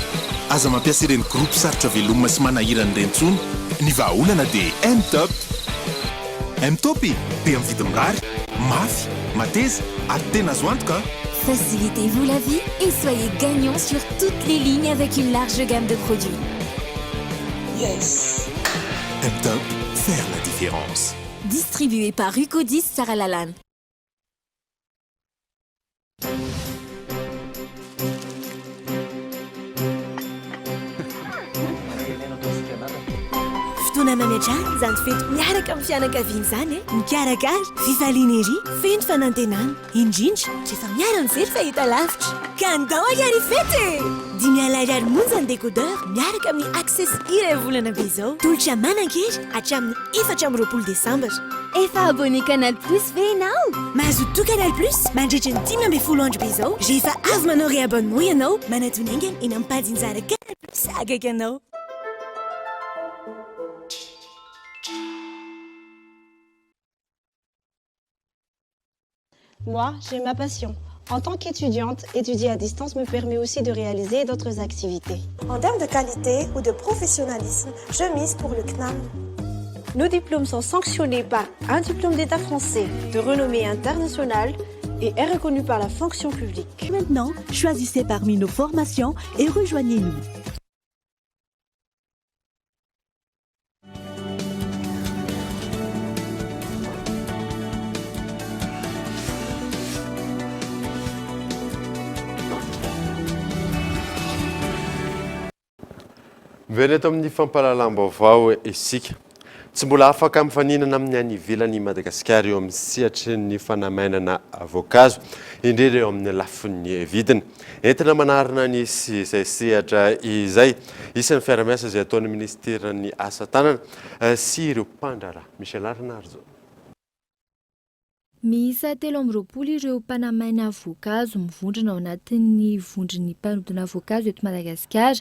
S6: Aza mampiasa ireny groupe sarotra velomina sy manahirana ireny tsony. Ny vahaolana dia M-Top. M-Top dia amin'ny vidiny mirary, mafy, mateza ary tena azo antoka.
S5: Facilitez-vous la vie et soyez gagnant sur toutes les lignes avec une large gamme de produits.
S6: Yes. M-Top, faire la différence.
S5: Distribué par Rucodis Saralalan.
S8: Fotoana mametrahana izany fety miaraka amin'ny fianakaviana izany mikarakara fifaliana ery feno fanantenana indrindra rehefa miara-mijery fahita lavitra ka andao ahary fety 5,000 monja ny décodeur miaraka amin'ny access iray volana be izao tolotra manan-kery hatramin'ny 4 Desambra.
S2: Efa abonné Canal Plus ve ianao?
S8: Mahazo to Canal Plus mandritra ny 10 andro be izao rehefa avy manao réabonnement ianao manatony aingana eny amin'ny pajinjara Canal Plus akaiky anao.
S24: Moi, j'ai ma passion. En tant qu'étudiante, étudier à distance me permet aussi de réaliser d'autres activités.
S25: En termes de qualité ou de professionnalisme, je mise pour le CNAM.
S24: Nos diplômes sont sanctionnés par un diplôme d'État français de renommée internationale et est reconnu par la fonction publique.
S8: Maintenant, choisissez parmi nos formations et rejoignez-nous.
S4: Miveny eto amin'ny fampahalalam-baovao isika. Tsy mbola afaka mifaninana amin'ny any ivelany Madagasikara eo amin'ny sehatry ny fanamainana voankazo indrindra eo amin'ny lafin'ny vidiny. Entina manarina ny izay sehatra izay isan'ny fiara-miasa izay ataon'ny ministeran'ny asa tanana sy ireo mpandraharaha. Michel Arnardo.
S22: Miisa 3 ireo mpanamaina voankazo mivondrona ao anatin'ny vondron'ny mpanodina voankazo eto Madagasikara.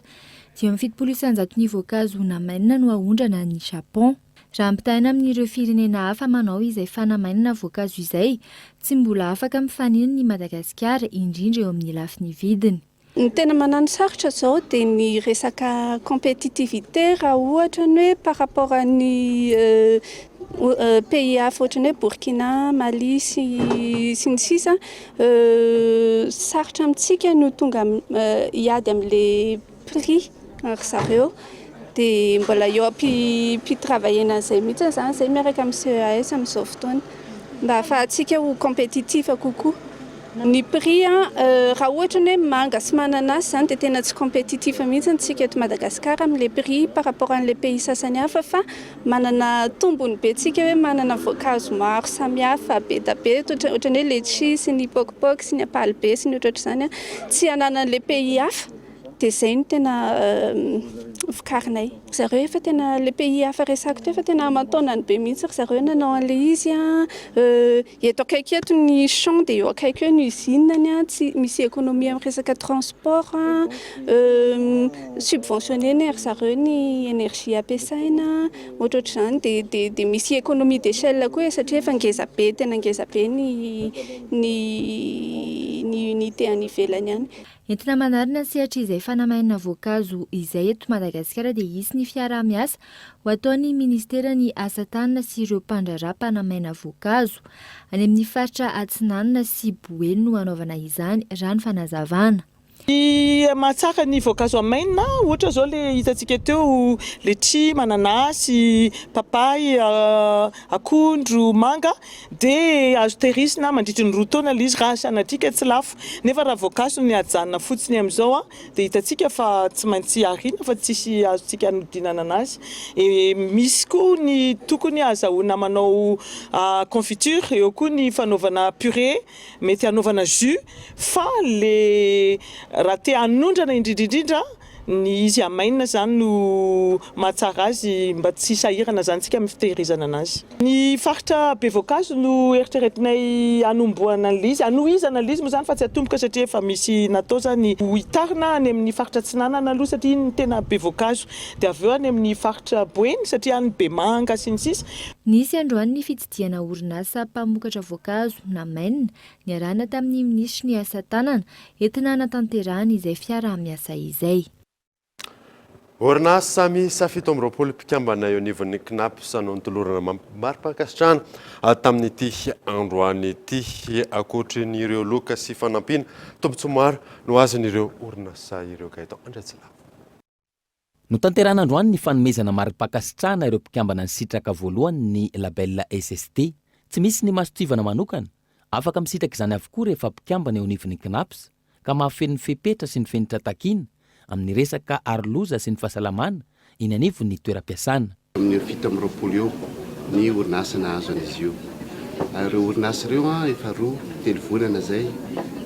S22: 7,700 voankazo namainina no ahondrana ny Japon. Raha ampitahaina amin'ireo firenena hafa manao izay fanamainana voankazo izay, tsy mbola afaka mifanina ny Madagasikara indrindra eo amin'ny lafin'ny vidiny.
S24: Ny tena manano sarotra zao dia ny resaka compétitivité raha ohatra ny hoe par rapport any pays hafa ohatra ny hoe Burkina, Mali sy ny sisa sarotra amintsika no tonga hiady amin'ilay prix ary zareo dia mbola eo ampitravaillena izay mihitsy zany izay miaraka amin'ny CEAS amin'izao fotoana mba ahafahantsika ho compétitif kokoa. Ny prix raha ohatra ny hoe manga sy mananasy zany dia tena tsy compétitif mihitsy antsika eto Madagasikara amin'ilay prix par rapport an'ilay pays sasany hafa fa manana tombony be tsika hoe manana voankazo maro samihafa be da be ohatra ny hoe letchi sy ny pokopok sy ny apalibe sy ny ohatrohatr'izany tsy ananan'ilay pays hafa dia izay no tena vokarinay. Zareo efa tena le pays hafa resako teo efa tena aman-taonany be mihitsy ry zareo nanao an'ilay izy eto akaiky eto ny champ dia eo akaiky eo ny usine tsy misy économie amin'ny resaka transport subventionné ry zareo ny énergie ampiasaina ohatrohatr'izany dia misy économie d'échelle koa satria efa ngeza be tena ngeza be ny unité any ivelany any.
S22: Entina manarina sehatra izay fanamainana voankazo izay eto Madagasikara dia isy ny fiara-miasa ho ataon'ny ministeran'ny asa tanana sy ireo mpandraharaha mpanamaina voankazo any amin'ny faritra Atsinanana sy Boeny no hanaovana izany raha ny fanazavana.
S9: Mahatsara ny voankazo amainina ohatra zao le hitantsika teo letchi, mananasy, papay, akondro, manga dia azo tehirizina mandritra ny 2 taona izy raha sanatrika tsy lafo. Nefa raha voankazo ny ajanona fotsiny amin'izao dia hitantsika fa tsy maintsy arina fa tsisy azontsika hanodinana anazy. Misy koa ny tokony azahoana manao confiture, eo koa ny fanaovana purée, mety hanaovana jus, fa le raha te hanondrana indrindrindrindra ny izy amainina zany no mahatsara azy mba tsy sahirana zany tsika amin'ny fitehirizana anazy. Ny faritra be voankazo no eritreretinay hanomboana an'izy, hanohizana an'izy moa zany fa tsy hatomboka satria efa misy natao zany hitarina any amin'ny faritra Tsinanana aloha satria ny tena be voankazo, dia avy eo any amin'ny faritra Boeny satria any be manga sy ny sisa.
S22: Nisy androany ny fitsidiana orinasa mpamokatra voankazo namainina niarahana tamin'ny minisitry ny asa tanana entina hanatanterahana izay fiaraha-miasa izay.
S4: Orinasa miisa 17 mpikambana eo anivon'ny CNAPS no nitolorana mari-pankasitrahana tamin'ity androany ity, ankoatran'ireo loka sy fanampiana tombotsoa maro no azon'ireo orinasa ireo gaitao andratsila.
S13: No tanterahana androany ny fanomezana mari-pankasitrahana ireo mpikambana ny sitraka voalohany ny label SST. Tsy misy ny masotivana manokana, afaka misitraka izany avokoa rehefa mpikambana eo anivon'ny CNAPS ka mahafeno ny fepetra sy ny fenitra takiana amin'ny resaka aroloza sy ny fahasalamana iny anivo ny toeram-piasana.
S14: Amin'ny 7 eo ny orinasa nahazo an'izy io. Ireo orinasa ireo efa 2 volana zay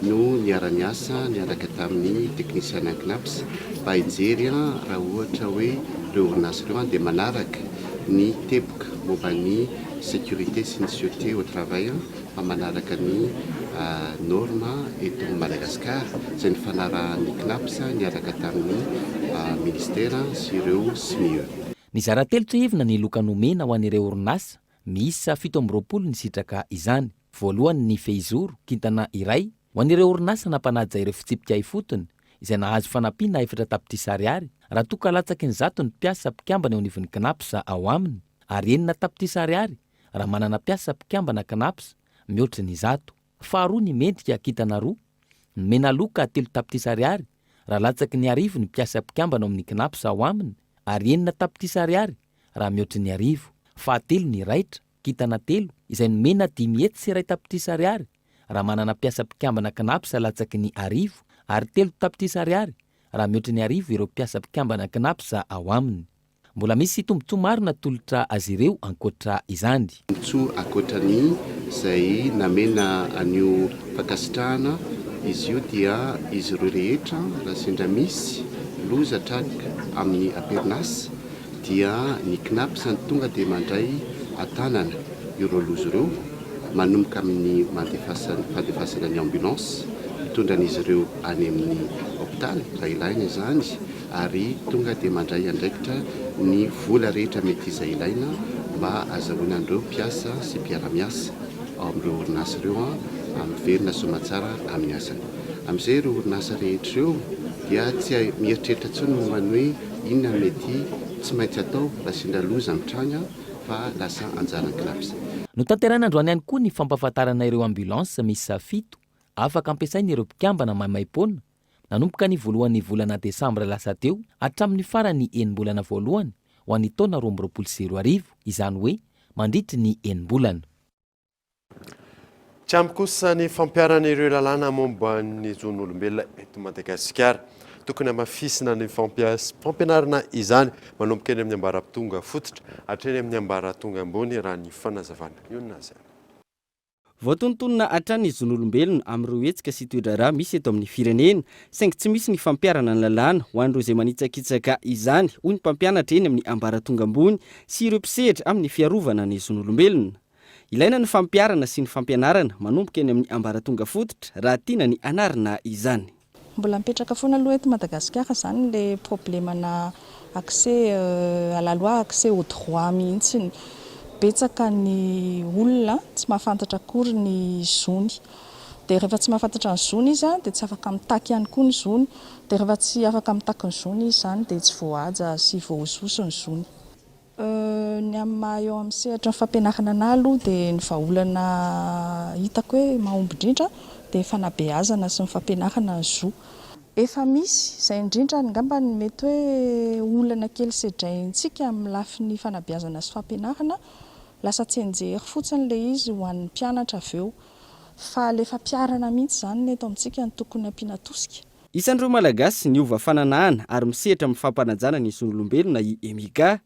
S14: no niara-niasa niaraka tamin'ny teknisiana CNAPS mba hijery raha ohatra hoe ireo orinasa ireo dia manaraka ny teboka momba ny sécurité sy ny sûreté au travail mba manaraka ny norma eto Madagasikara izay ny fanarahan'ny CNAPS niaraka tamin'ny ministera sy ireo SMIE.
S13: Ny zaratelotra hevina ny loka nomena ho an'ireo orinasa miisa 17 ny sitraka izany. Voalohany ny fehizoro kintana iray ho an'ireo orinasa nampanaja ireo fitsipika ifotony izay nahazo fanampiana 4 tapitrisa ariary raha toa ka latsaky ny 100 ny mpiasa mpikambana eo anivon'ny CNAPS ao aminy ary 9 tapitrisa ariary raha manana mpiasa mpikambana CNAPS mihoatra ny 100. Faharoa ny mendrika kintana 2 ny mena loka 3 tapitrisa ariary raha latsaky ny 10 ny mpiasa mpikambana amin'ny CNAPS ao aminy ary 9 tapitrisa ariary raha mihoatra ny 10. Fahatelo ny raitra kintana 3 izay ny mena 5 hetsy sy 1 tapitrisa ariary raha manana mpiasa mpikambana CNAPS latsaky ny 10 ary 3 tapitrisa ariary raha mihoatra ny 10 ireo mpiasa mpikambana CNAPS ao aminy. Mbola misy tombotsoa maro natolotra azy ireo ankoatra izany.
S14: Tombotsoa ankoatrany izay namena anio fankasitrahana izy io dia izy ireo rehetra raha sendra misy loza tratrika amin'ny aperinasa dia ny CNAPS tonga dia mandray atanana ireo loza ireo manomboka amin'ny fandefasana ny ambulance mitondran'izy ireo any amin'ny hôpitaly raha ilaina izany ary tonga dia mandray andraikitra ny vola rehetra mety izay ilaina mba azahoana an'ireo mpiasa sy mpiara-miasa ao amin'ireo orinasa ireo miverina soamatsara amin'ny asany. Amin'izay ireo orinasa rehetra ireo dia tsy mieritreritra intsony mombany hoe inona mety tsy maintsy atao raha sendra loza mitranga fa lasa anjaran'ny CNAPS.
S13: No tanterahana androany ihany koa ny fampahafantarana ireo ambulance miisa 7 afaka ampiasain'ireo mpikambana maimai-poana nanomboka ny voalohan'ny volana Desambra lasa teo hatramin'ny farany 9 bolana voalohany ho an'ny taona 2020 izany hoe mandritra ny 9 bolana.
S4: Tsy ampy kosa ny fampiarana ireo lalàna momba ny zon'olombelona eto Madagasikara. Tokony hamafisina ny fampianarana izany manomboka eny amin'ny ambaratonga fototra hatreny amin'ny ambaratonga ambony raha ny fanazavana. Ionona zay.
S18: Voatontonona hatrany zon'olombelona amin'ireo hetsika sy toedrarà misy eto amin'ny firenena saingy tsy misy ny fampiarana ny lalàna ho an'ireo izay manitsakitsaka izany hoy ny mpampianatra eny amin'ny ambaratonga ambony sy ireo mpisehatra amin'ny fiarovana ny zon'olombelona. Ilaina ny fampiarana sy ny fampianarana manomboka eny amin'ny ambaratonga fototra raha tiana ny anarana izany.
S17: Mbola mipetraka foana aloha eto Madagasikara zany le problemana accès à la loi, accès au droit mihitsy. Betsaka ny olona tsy mahafantatra akory ny zony. Dia rehefa tsy mahafantatra ny zony izy dia tsy afaka mitaky ihany koa ny zony. Dia rehefa tsy afaka mitaky ny zony izy zany dia tsy voahaja sy voahososo ny zony. Ny amin'ny eo amin'ny sehatra ny fampianarana anahy aloha dia ny vahaolana hitako hoe mahomby indrindra dia fanabeazana sy ny fampianarana ny zo.
S11: efa misy izay indrindra ngamba ny mety hoe olana kely sedraintsika amin'ny lafiny fanabeazana sy fampianarana lasa tsy enjery fotsiny le izy ho an'ny mpianatra avy eo fa lefa mpiarana mihitsy zany ny eto amintsika ny tokony ampiana tosika.
S18: Isan'ireo malagasy ny ova fananahana ary misehatra amin'ny fampanajana ny zon'olombelona i Emika.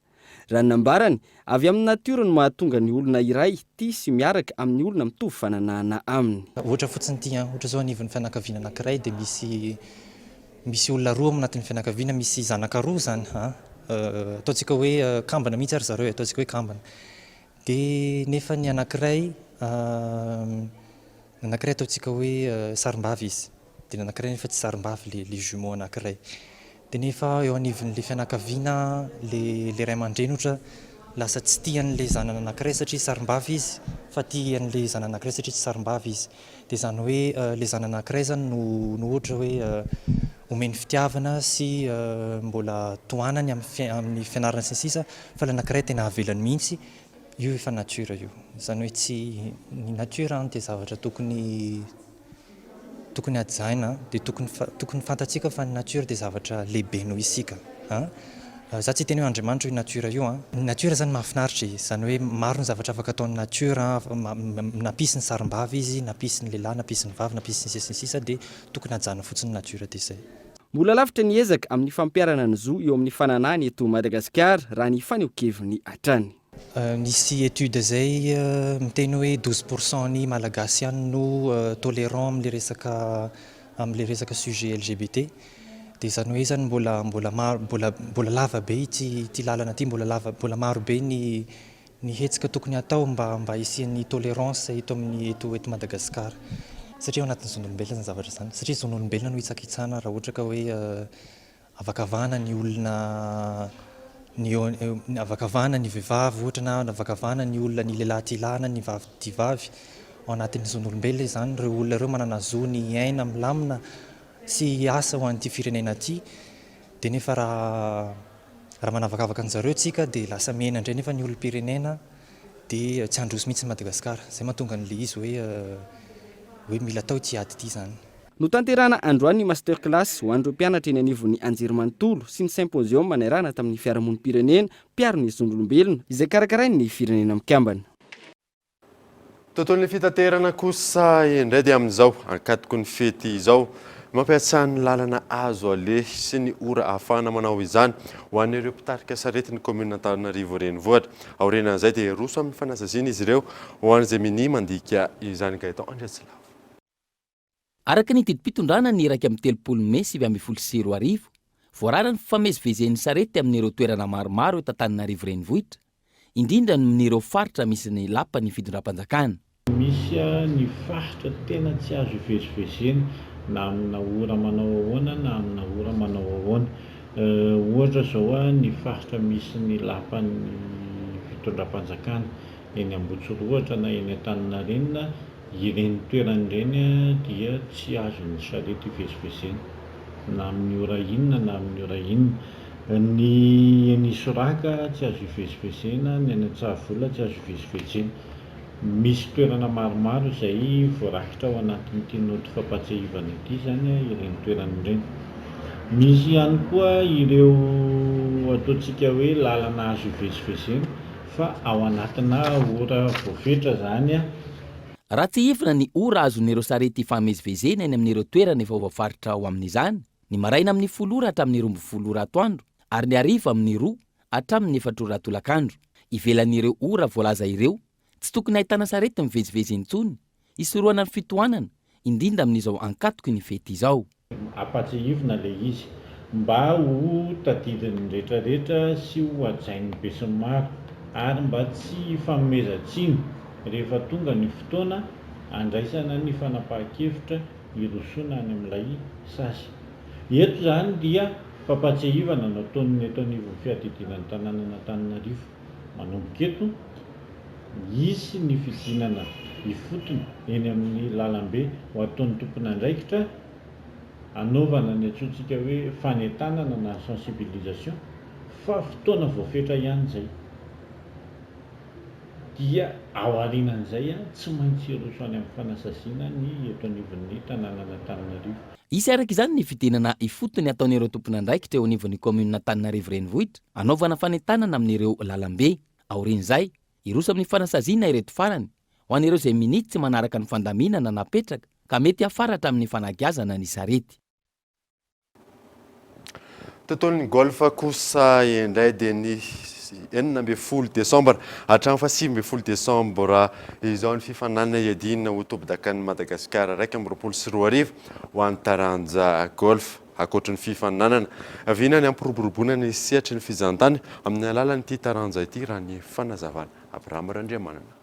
S18: Raha nambarany avy amin'ny natiora no mahatonga ny olona iray tia sy miaraka amin'ny olona mitovy fananahana aminy.
S12: Ohatra fotsiny tia, ohatra zao anivon'ny fianakaviana anankiray dia misy olona roa anatin'ny fianakaviana, misy zanaka roa zany ataontsika hoe kambana mihitsy ary zareo, ataontsika hoe kambana. Dia nefa ny anankiray ataontsika hoe sarim-bavy izy, dia ny anankiray nefa tsy sarim-bavy le jumeau anankiray. Dia nefa eo anivon'le fianakaviana le ray aman-dreny ohatra lasa tsy tian'le zanany anankiray satria sarim-bavy izy, fa tian'le zanany anankiray satria tsy sarim-bavy izy. Dia zany hoe le zanany anankiray zany no ohatra hoe omeny fitiavana sy mbola tohanany amin'ny fianarana sy ny sisa, fa le anankiray tena avelany mihitsy. Io efa natiora io, zany hoe tsy ny natiora dia zavatra tokony hajaina, dia tokony fantatsika fa ny natiora dia zavatra lehibe noho isika. Za tsy teny hoe Andriamanitra io natiora io. Ny natiora zany mahafinaritra izy, zany hoe maro ny zavatra afaka ataon'ny natiora, nampisy ny sarim-bavy izy, nampisy ny lehilahy, nampisy ny vavy, nampisy ny sisa ny sisa, dia tokony hajaina fotsiny natiora dia izay.
S18: Mbola lavitra ny ezaka amin'ny fampiarana ny zo eo amin'ny fananahany eto Madagasikara raha ny faneho-keviny hatrany.
S12: Nisy étude zay miteny hoe 12% ny malagasy ihany no tolérant amin'le resaka sujet LGBT. Dia zany hoe zany mbola lava be ity lalana ity, mbola maro be ny hetsika tokony atao mba hisian'ny tolérance eto Madagasikara. Satria ao anatin'ny zon'olombelona zany zavatra zany. Satria zon'olombelona no hitsakitsana raha ohatra ka hoe avakavahana ny olona avakavahana ny vehivavy ohatra na avakavahana ny olona ny lehilahy ty lahy na ny vavy ty vavy. Ao anatin'ny zon'olombelona izany ireo olona ireo manana zo ny aina milamina sy asa ho an'ity firenena ity. Dia nefa raha manavakavaka an'zareo tsika dia lasa mihena indray nefa ny olom-pirenena dia tsy handroso mihitsy Madagasikara. Zay mahatonga an'le izy hoe mila atao ity ady ity zany.
S18: No tanterana androany ny master class ho an'ireo mpianatra eny anivon'ny anjerimanontolo sy ny symposium manerana tamin'ny fiarahamonim-pirenena mpiaro ny zon'olombelona izay karakarainy ny firenena mikambana.
S4: Tontolon'ny fitaterana kosa indray dia amin'izao ankatoko ny fety izao mampiasa ny lalana azo alehy sy ny ora ahafahana manao izany ho an'ireo mpitarika sarety ny commune Antananarivo renivohitra. Aorenan'izay dia roso amin'ny fanasaziana izy ireo ho an'izay mini mandika izany Gaëtan Andresilavo.
S13: Araka ny didim-pitondrana ny iraika amin'ny 30 Mey 2024, voarara ny fifamezivezen'ny sarety amin'ireo toerana maromaro eto Antananarivo renivohitra, indrindra amin'ireo faritra misy ny lapa ny fitondram-panjakana.
S15: Misy ny faritra tena tsy azo ivezivezena na amina ora manao ahoana na amina ora manao ahoana. Ohatra zao ny faritra misy ny lapan'ny fitondram-panjakana eny Ambotsoro ohatra na eny Antaninarenina, ireny toeran'ireny dia tsy azo ny sarety ivezivezena na amin'ny ora inona na amin'ny ora inona. Ny Soraka tsy azo ivezivezena, ny Antsahavola tsy azo ivezivezena. Misy toerana maromaro izay voarakitra ao anatin'ity noty fampatsiahivana ity zany ireny toeran'ireny. Misy ihany koa ireo ataontsika hoe lalana azo ivezivezena fa ao anatina ora voafetra zany.
S13: Raha tsy hivina ny ora azon'ireo sarety ifamezivezena eny amin'ireo toerana efa voafaritra ao amin'izany, ny maraina amin'ny 10 ora hatramin'ny 12 ora atoandro ary ny hariva amin'ny 2 hatramin'ny 4 ora tolakandro. Ivelan'ireo ora voalaza ireo, tsy tokony ahitana sarety mivezivezy intsony, isorohana ny fitohanana, indrindra amin'izao ankatoky ny fety izao.
S15: Ampatsiahivina le izy mba ho tadidin'ny rehetrarehetra sy ho hajain'ny be sy ny maro ary mba tsy fanomezantsiny rehefa tonga ny fotoana andraisana ny fanapahan-kevitra hirosona any amin'ilay sasy. Eto zany dia fampatsiahivana nataon'ny eto anivon'ny fiadidinan'ny tanànan'Antananarivo manomboka eto isy ny fidinana ifotony eny amin'ny lalambe ho ataon'ny tompon'andraikitra anaovana ny antsointsika hoe fanentanana na sensibilisation fa fotoana voafetra ihany zay. Dia ao aorianan'izay tsy maintsy hiroso any amin'ny fanasasiana ny eto anivon'ny tanànan'Antananarivo.
S13: isy araka izany ny fidinana ifotony ataon'ireo tompon'andraikitra eo anivon'ny komuna Antananarivo renivohitra anaovana fanentanana amin'ireo lalambe. Aorian'izay iroso amin'ny fanasaziana ireto farany ho an'ireo izay minitsy tsy manaraka ny fandaminana napetraka ka mety hafaratra amin'ny fanagiazana ny sarety.
S4: Tontolon'ny golf kosa indray dia ny 9 Desambra hatramin'ny 5 Desambra izao ny fifanana iadina ho tompon-dakan'i Madagasikara 2024 ho an'ny taranja golf. Akoatry ny fifananana avinany ampiroboroboana sehatra ny fizantany amin'ny alalan'ity taranja ity raha ny fanazavana Abraham Randriamanana.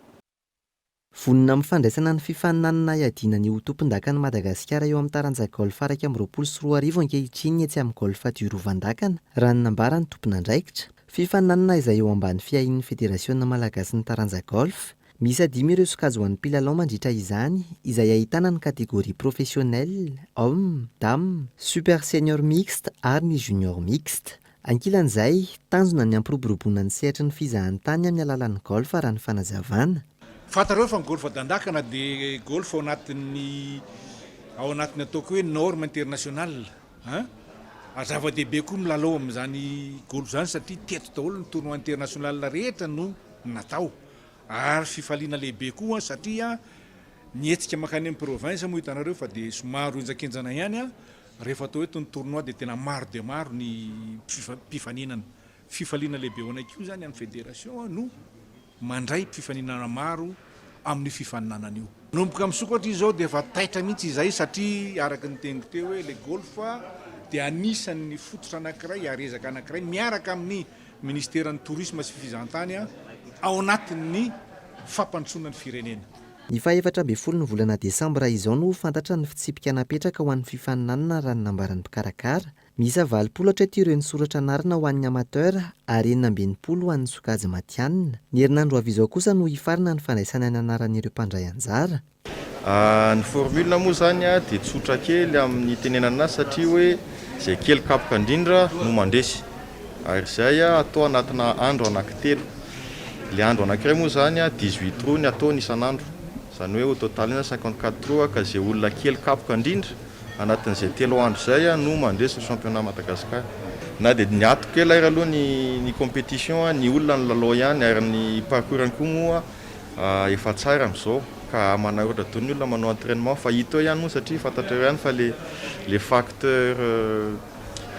S10: Vonina mifandraisana ny fifananana iadina ny ho tompon-dakan'i Madagasikara eo amin'ny taranja golf 2024 ankehitriny etsy amin'ny golf Diorovan-dakana raha ny nambara ny tompon'andraikitra. Fifananana izay eo ambany fiahin'ny Federasiona Malagasy ny taranja golf. Misy 5 ireo sokajy ho an'ny mpilalao mandritra izany izay ahitana ny kategoria professionnel, homme, dame, super senior mixte ary ny junior mixte. Ankilan'izay tanjona ny ampiroboroboana ny sehatra ny fizahan-tany amin'ny alalan'ny golf raha ny fanazavana.
S16: Fantareo fa ny golf dandakana dia golf ao anatin'ny ataoko hoe norme internationale. Zava-dehibe koa milalao amin'izany golf zany satria teto daholo ny tournoi international rehetra no natao. Ary fifaliana lehibe koa satria nietsika makany amin'ny province moa hitanareo fa dia somaro injakenjana ihany rehefa atao hoe ny tournoi dia tena maro dia maro ny mpifaninana. Fifaliana lehibe ho anay koa zany amin'ny fédération no mandray mpifaninana maro amin'ny fifaninanana io. Nomboka misokatra izao dia efa taitra mihitsy izay satria araka ny teniko teo hoe le golf dia anisan'ny fototra anankiray arezaka anankiray miaraka amin'ny ministèren'ny tourisme sy fizahantany ao anatin'ny fampandrosoana ny firenena.
S10: Ny 14 ny volana Desambra izao no fantatra ny fitsipika napetraka ho an'ny fifaninanana raha ny nambaran'ny mpikarakara. Misy 20 ireo ny soratra anarina ho an'ny amateur ary 20 ho an'ny sokajy matianina. Ny herinandro avy izao kosa no hifarina ny fandraisana ny anaran'ireo mpandray anjara.
S19: Ny formule moa zany dia tsotra kely amin'ny tenenana satria hoe izay kely kapoka indrindra no mandresy. Ary izay atao anatina andro anankitelo. Le andro anankiray moa zany 18 ro ny ataony isan'andro. Zany hoe au total 54 ro ka izay olona kely kapoka indrindra anatin'izay 3 andro izay no mandresy ny championnat Madagasikara. Na dia ny ato kely ary aloha ny compétition ny olona ny lalao ihany ary ny parcours koa moa efa tsara amin'izao ka manaritra toy ny olona manao entraînement fa hita ihany moa satria fantatrao ihany fa le facteur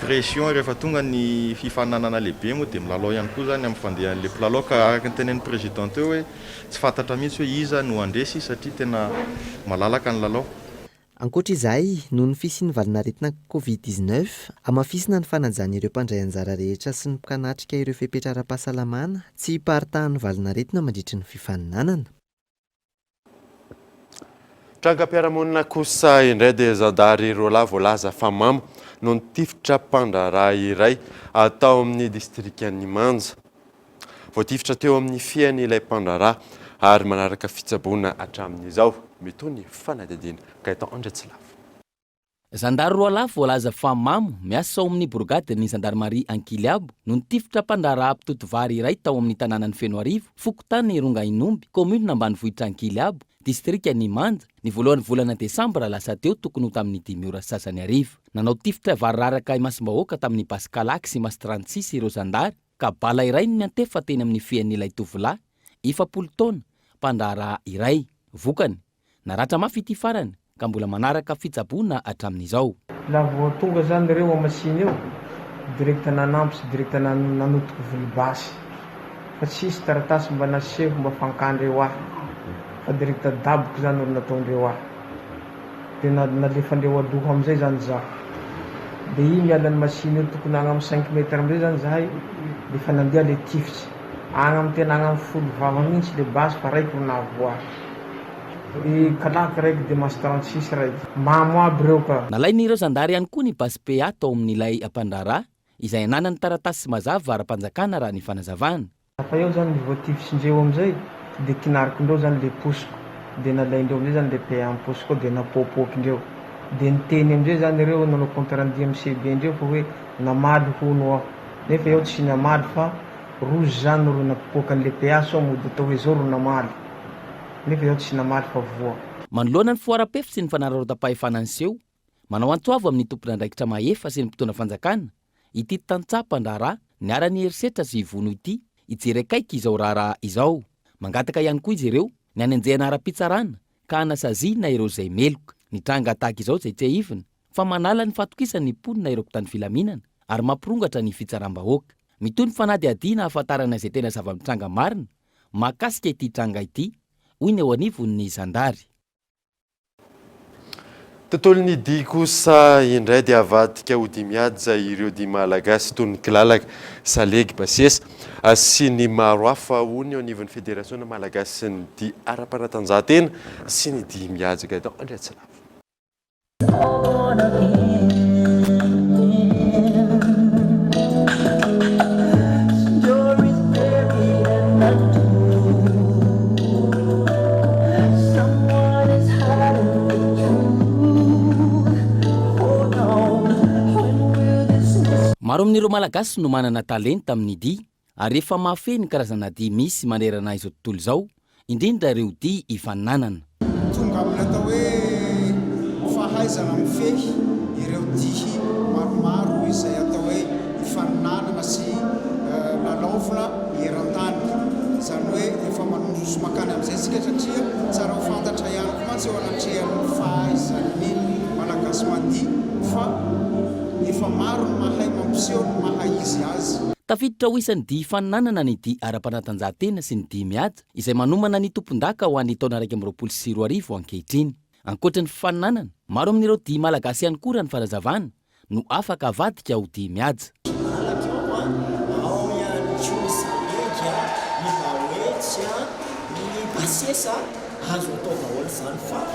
S19: pression rehefa tonga ny fifananana lehibe moa dia milalao ihany koa zany amin'ny fandehan'le mpilalao ka araka ny tenen'ny président teo hoe tsy fantatra mihitsy hoe iza no andresy satria tena malalaka ny lalao.
S10: Ankoatr'izay, noho ny fisian'ny valinaretina Covid-19, amafisina ny fananjana ireo mpandray anjara rehetra sy ny mpikanatrika ireo fepetra ara-pahasalamana tsy hiparitahan'ny valinaretina mandritra ny fifaninanana.
S4: Trangam-piarahamonina kosa indray dia zandary roalahy voalaza fa mamo no nitifitra mpandraraha iray atao amin'ny distrikan'ny Manja. Voatifitra teo amin'ny fiain'ny ilay mpandraraha ary manaraka fitsaboana hatramin'izao mitony fanadihadiana Gaëtan Andretsilava.
S13: Zandary roalahy voalaza fa mamo miasa ao amin'ny brigade ny Gendarmerie Ankiliabo no nitifitra mpandraraha mpitotovary iray tao amin'ny tanànan'ny Fenoarivo, Fokotany Ronga Inomby, commune ambanivohitra Ankiliabo, distrikan'ny Manja. Ny voalohan'ny volana Desambra lasa teo tokony ho tamin'ny 5 ora sasany arivo. Nanao tifitra variraraka imasom-bahoaka tamin'ny Pascalax sy Mas 36 ireo zandary ka bala iray ny antefa teny amin'ny fiain'ilay tovolahy 70 taona mpandraraha iray. Vokany naratra mafy ity farany ka mbola manaraka fitsaboana hatramin'izao.
S20: La vao tonga zany ireo amasiny eo direkta nanampy sy direkta nanotoko volobasy fa tsisy taratasy mba naseho mba fankandreo ahy fa direkta daboko zany olo nataondreo ahy dia nalefandreo adoha amin'izay zany zaho dia iny mialan'ny masiny eo tokony agny amin'ny 5 metre amin'izay zany zahay dia fa nandeha le tifitsy agny amin'ny tena agny amin'ny 10 mihitsy le basy fa raiky ro nahavoa kalaky raiky dia Mas 36 raiky mamo aby reo ka.
S13: Nalain'ireo zandary ihany koa ny basy-PA tao amin'ilay mpandraraha izay ananany taratasy mazava ara-panjakana raha ny fanazavana.
S20: Fa eo zany voatifitsindreo amin'izay dia kinarikindreo zany le posiko dia nalaindreo amin'izay zany le PA amin'ny posiko dia napoapokindreo dia niteny amin'izay zany ireo nanao contrat amin'ny CB ndreo fa hoe namaly hono aho nefa eo tsy namaly fa rozy zany ro napoakan'le PA so mody atao hoe zao ro namaly nefa eo tsy namaly fa voa.
S13: Manoloana ny foara-pefy sy ny fanararotam-pahefananseho manao antsoavo amin'ny tompon'andraikitra mahefa sy ny mpitona fanjakana ity tantsapandra niara-ny herisetra sy vono ity ijery akaiky izao raharaha izao. Mangataka ihany koa izy ireo ny anenjehana ara-pitsarana ka anasaziana ireo izay meloka. Ny tranga tahaka izao izay tsy ahivina fa manala ny fatokisany mponina ireo mpitany filaminana ary mampirongatra ny fitsaram-bahoaka. Mitoy ny fanady adiana hahafantarana izay tena zava-mitranga marina mahakasika ity tranga ity, hoy ny eo anivon'ny Zandary.
S4: Tontolon'ny dia kosa indray dia avadika ho dia mihaja ireo dia malagasy toy ny kilalaka, salegy, basiesa sy ny maro hafa hoy ny eo anivon'ny federasiona malagasy sy ny dia ara-panatanjahantena sy ny dia mihaja dao Andriatsirava.
S13: Maro amin'ireo malagasy no manana talenta amin'ny dia ary efa mahafeny karazana dia misy manerana izao tontolo izao, indrindra ireo dia ifaninanana.
S1: Tonga amin'ny atao hoe fahaizana mifehy ireo dia maromaro izay atao hoe ifaninanana sy lalaovina eran-tany. Izany hoe efa manondroso makany amin'izay sika satria tsara ho fantatra ihany koa mantsy eo anatrehan'ny fahaizan'ny malagasy mandia fa efa maro ny mahay mampiseho ny mahay izy azy.
S13: Tafiditra ho isan'ny dia ifaninanana ny dia ara-panatanjahantena sy ny dia mihaja izay manomana ny tompon-daka ho an'ny taona 2024 ankehitriny. Ankoatran'ny fifaninanana, maro amin'ireo dia malagasy ihany koa raha ny fanazavana no afaka avadika ho dia mihaja.
S3: Basiesa azo atao daholo izany fa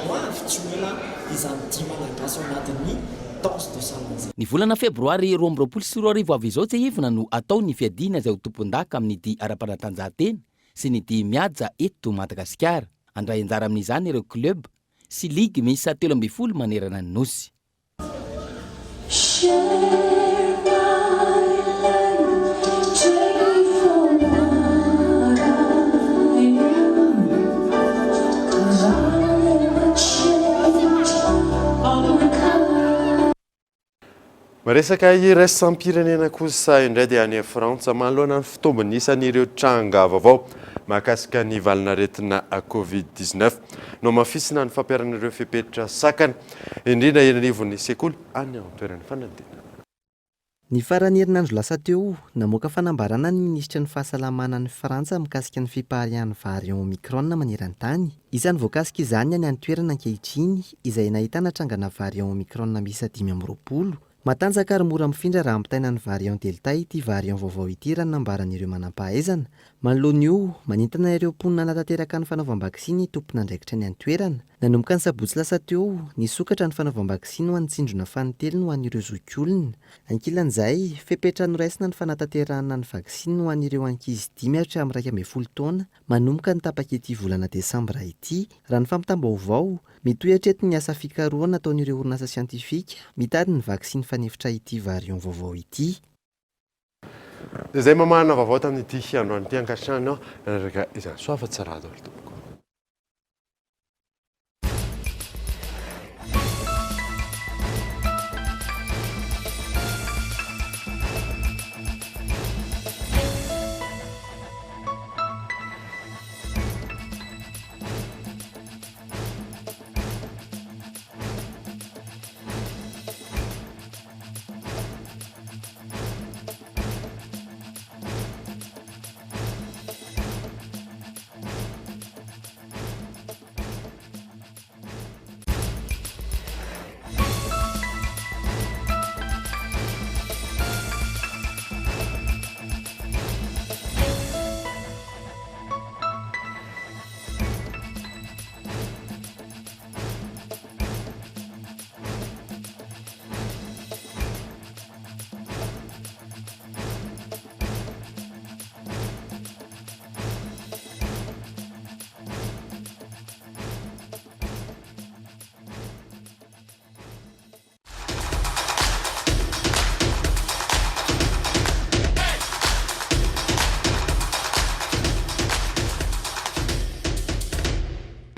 S3: hoavy tsy oela izany dia malagasy ao anatin'ny danse de salon.
S13: Ny volana febroary 2024 avy izao tsy ahivina no atao ny fiadiana izay ho tompon-daka amin'ny dia ara-panatanjahantena sy ny dia mihaja eto Madagasikara. Andray anjara amin'izany ireo club sy ligy miisa 12 manerana ny nosy.
S4: Maresaka iraisam-pirenena kosa indray dia any Frantsa manoloana ny fitombony isan'ireo tranga vaovao mahakasika ny valinaretina Covid-19 no mafisina ny fampiaran'ireo fepetra sakana indrindra anivon'ny sekoly any amin'ny toeran'ny fanadina.
S10: Ny farany herinandro lasa teo namoaka fanambarana ny minisitra ny fahasalamana ny Frantsa mikasika ny fipaharian'ny variant Omicron maneran-tany. Isan'ny voakasika izany any an-toerana ankehitriny izay nahitana trangana variant Omicron miisa 520. Matanjaka ary mora mifindra raha ampitaina ny variant delta ity variant vaovao ity raha nambaran'ireo manam-pahaizana. Manoloana io, manintana ireo mponina natateraka ny fanaovam-bakisiny tompon'andraikitra ny an-toerana. Nanomboka ny sabotsy lasa teo, nisokatra ny fanaovam-bakisiny ho an-tsindrona fanoteliny ho an'ireo zokiolona. Ankilan'izay, fepetra noraisina ny fanataterana ny vakisiny ho an'ireo ankizy 5-12 taona manomboka ny tapakety volana desambra ity. Raha ny fampitam-baovao, mitohy hatreto ny asa fikarohana ataon'ireo orinasa siantifika mitady ny vakisiny fanefitra ity variant vaovao ity.
S4: Izay mamahana vaovao tamin'ity androany ity ankasitrahana naraka izany soafa tsara daholo tompoko.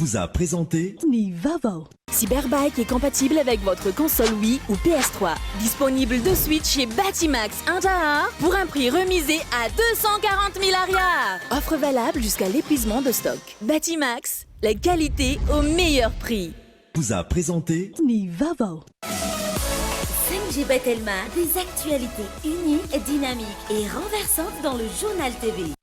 S5: vous a présenté
S8: Nivavo.
S6: Cyberbike est compatible avec votre console Wii ou PS3. Disponible de suite chez Batimax 1 à 1 pour un prix remisé à 240 000 arrières. Offre valable jusqu'à l'épuisement de stock. Batimax, la qualité au meilleur prix.
S5: Vous a présenté
S8: Nivavo.
S2: 5G Batelma, des actualités uniques, dynamiques et renversantes dans le journal TV.